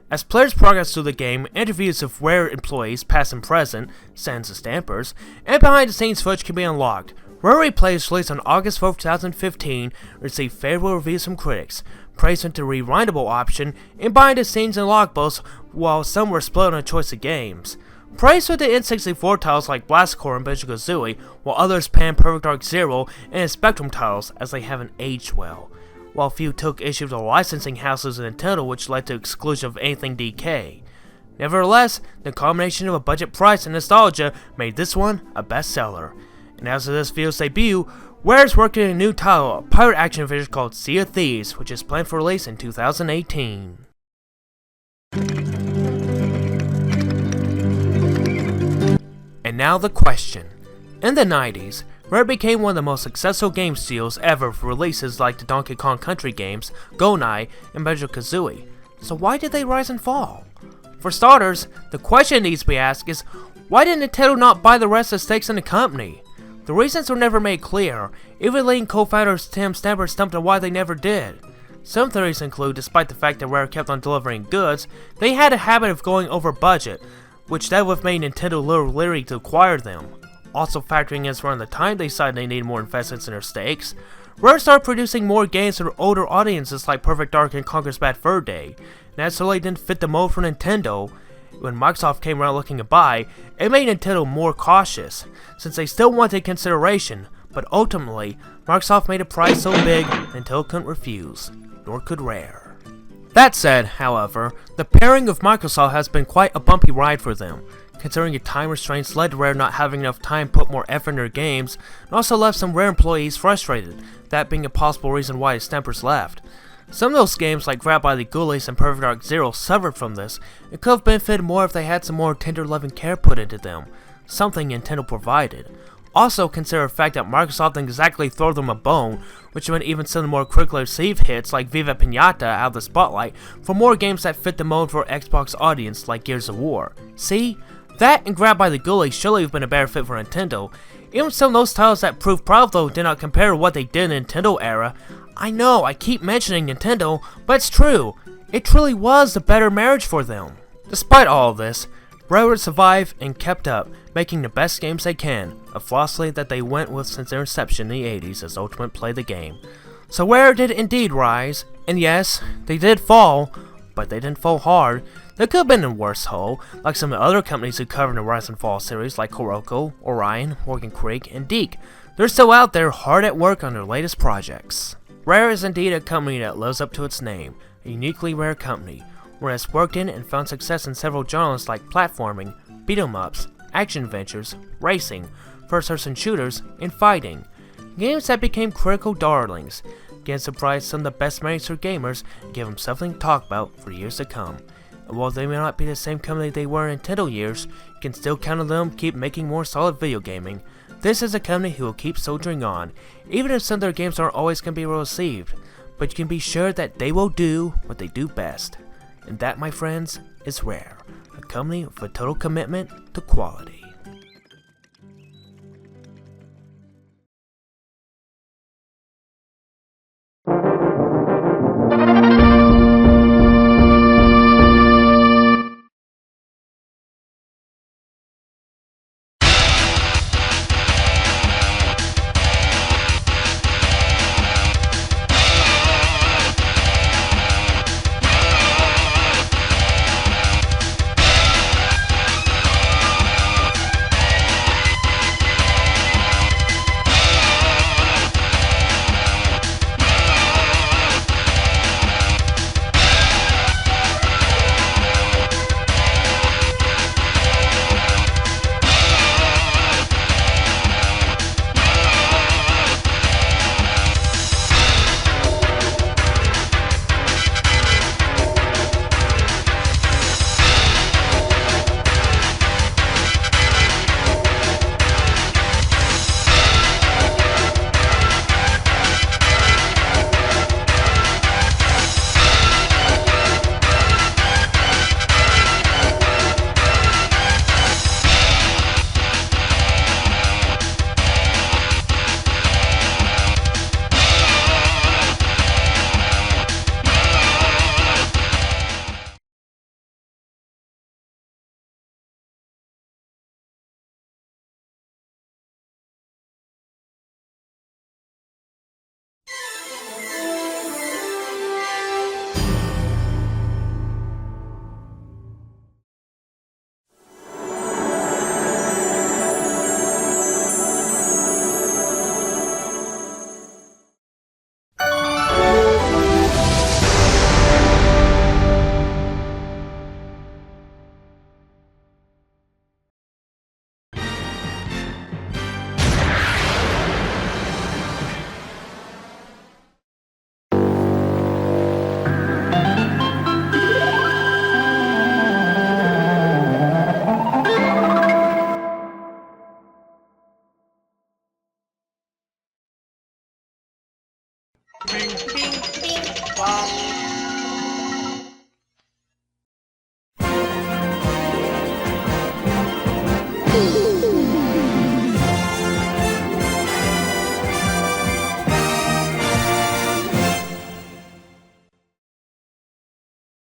As players progress through the game, interviews with Rare employees, past and present, sans the stampers, and behind the scenes footage can be unlocked. Rare Replay is released on August 4, 2015, received favorable reviews from critics, praise went to the rewindable option, and behind the scenes and logbooks, while some were split on a choice of games. Praise went to N64 titles like Blast Corps and Banjo-Kazooie, while others panned Perfect Dark Zero and Spectrum titles as they haven't aged well, while few took issue with the licensing houses of Nintendo, which led to exclusion of anything DK. Nevertheless, the combination of a budget price and nostalgia made this one a bestseller. And as of this video's debut, Rare is working on a new title, a pirate action adventure called Sea of Thieves, which is planned for release in 2018. And now the question. In the 90s, Rare became one of the most successful game studios ever for releases like the Donkey Kong Country games, GoldenEye, and Banjo-Kazooie. So why did they rise and fall? For starters, the question needs to be asked is, why did Nintendo not buy the rest of the stakes in the company? The reasons were never made clear, even leading co-founder Tim Stamper stumped on why they never did. Some theories include, despite the fact that Rare kept on delivering goods, they had a habit of going over budget, which that would have made Nintendo a little leery to acquire them. Also factoring in around the time they decided they needed more investments in their stakes, Rare started producing more games for older audiences like Perfect Dark and Conker's Bad Fur Day, and that certainly didn't fit the mold for Nintendo. When Microsoft came around looking to buy, it made Nintendo more cautious, since they still wanted consideration, but ultimately, Microsoft made a price so big Nintendo couldn't refuse, nor could Rare. That said, however, the pairing of Microsoft has been quite a bumpy ride for them, considering the time restraints led to Rare not having enough time to put more effort in their games, and also left some Rare employees frustrated, that being a possible reason why the Stampers left. Some of those games like Grab by the Ghoulies and Perfect Dark Zero suffered from this, and could have benefited more if they had some more tender loving care put into them, something Nintendo provided. Also consider the fact that Microsoft didn't exactly throw them a bone, which meant even some of the more critically received hits like Viva Pinata out of the spotlight for more games that fit the mold for Xbox audience like Gears of War. See? That and Grab by the Ghoulies surely have been a better fit for Nintendo. Even some of those titles that proved profitable did not compare to what they did in the Nintendo era. I know, I keep mentioning Nintendo, but it's true. It truly was the better marriage for them. Despite all of this, Rare survived and kept up, making the best games they can, a philosophy that they went with since their inception in the 80s as Ultimate Play the Game. So Rare did indeed rise, and yes, they did fall, but they didn't fall hard. They could have been in a worse hole, like some of the other companies who covered the Rise and Fall series like Kuroko, Orion, Morgan Creek, and Deke. They're still out there hard at work on their latest projects. Rare is indeed a company that lives up to its name, a uniquely rare company, where it has worked in and found success in several genres like platforming, beat-em-ups, action adventures, racing, first-person shooters, and fighting. Games that became critical darlings, again surprised some of the best minds for gamers and give them something to talk about for years to come. And while they may not be the same company they were in Nintendo years, you can still count on them to keep making more solid video gaming. This is a company who will keep soldiering on, even if some of their games aren't always going to be well received, but you can be sure that they will do what they do best. And that, my friends, is Rare, a company with a total commitment to quality.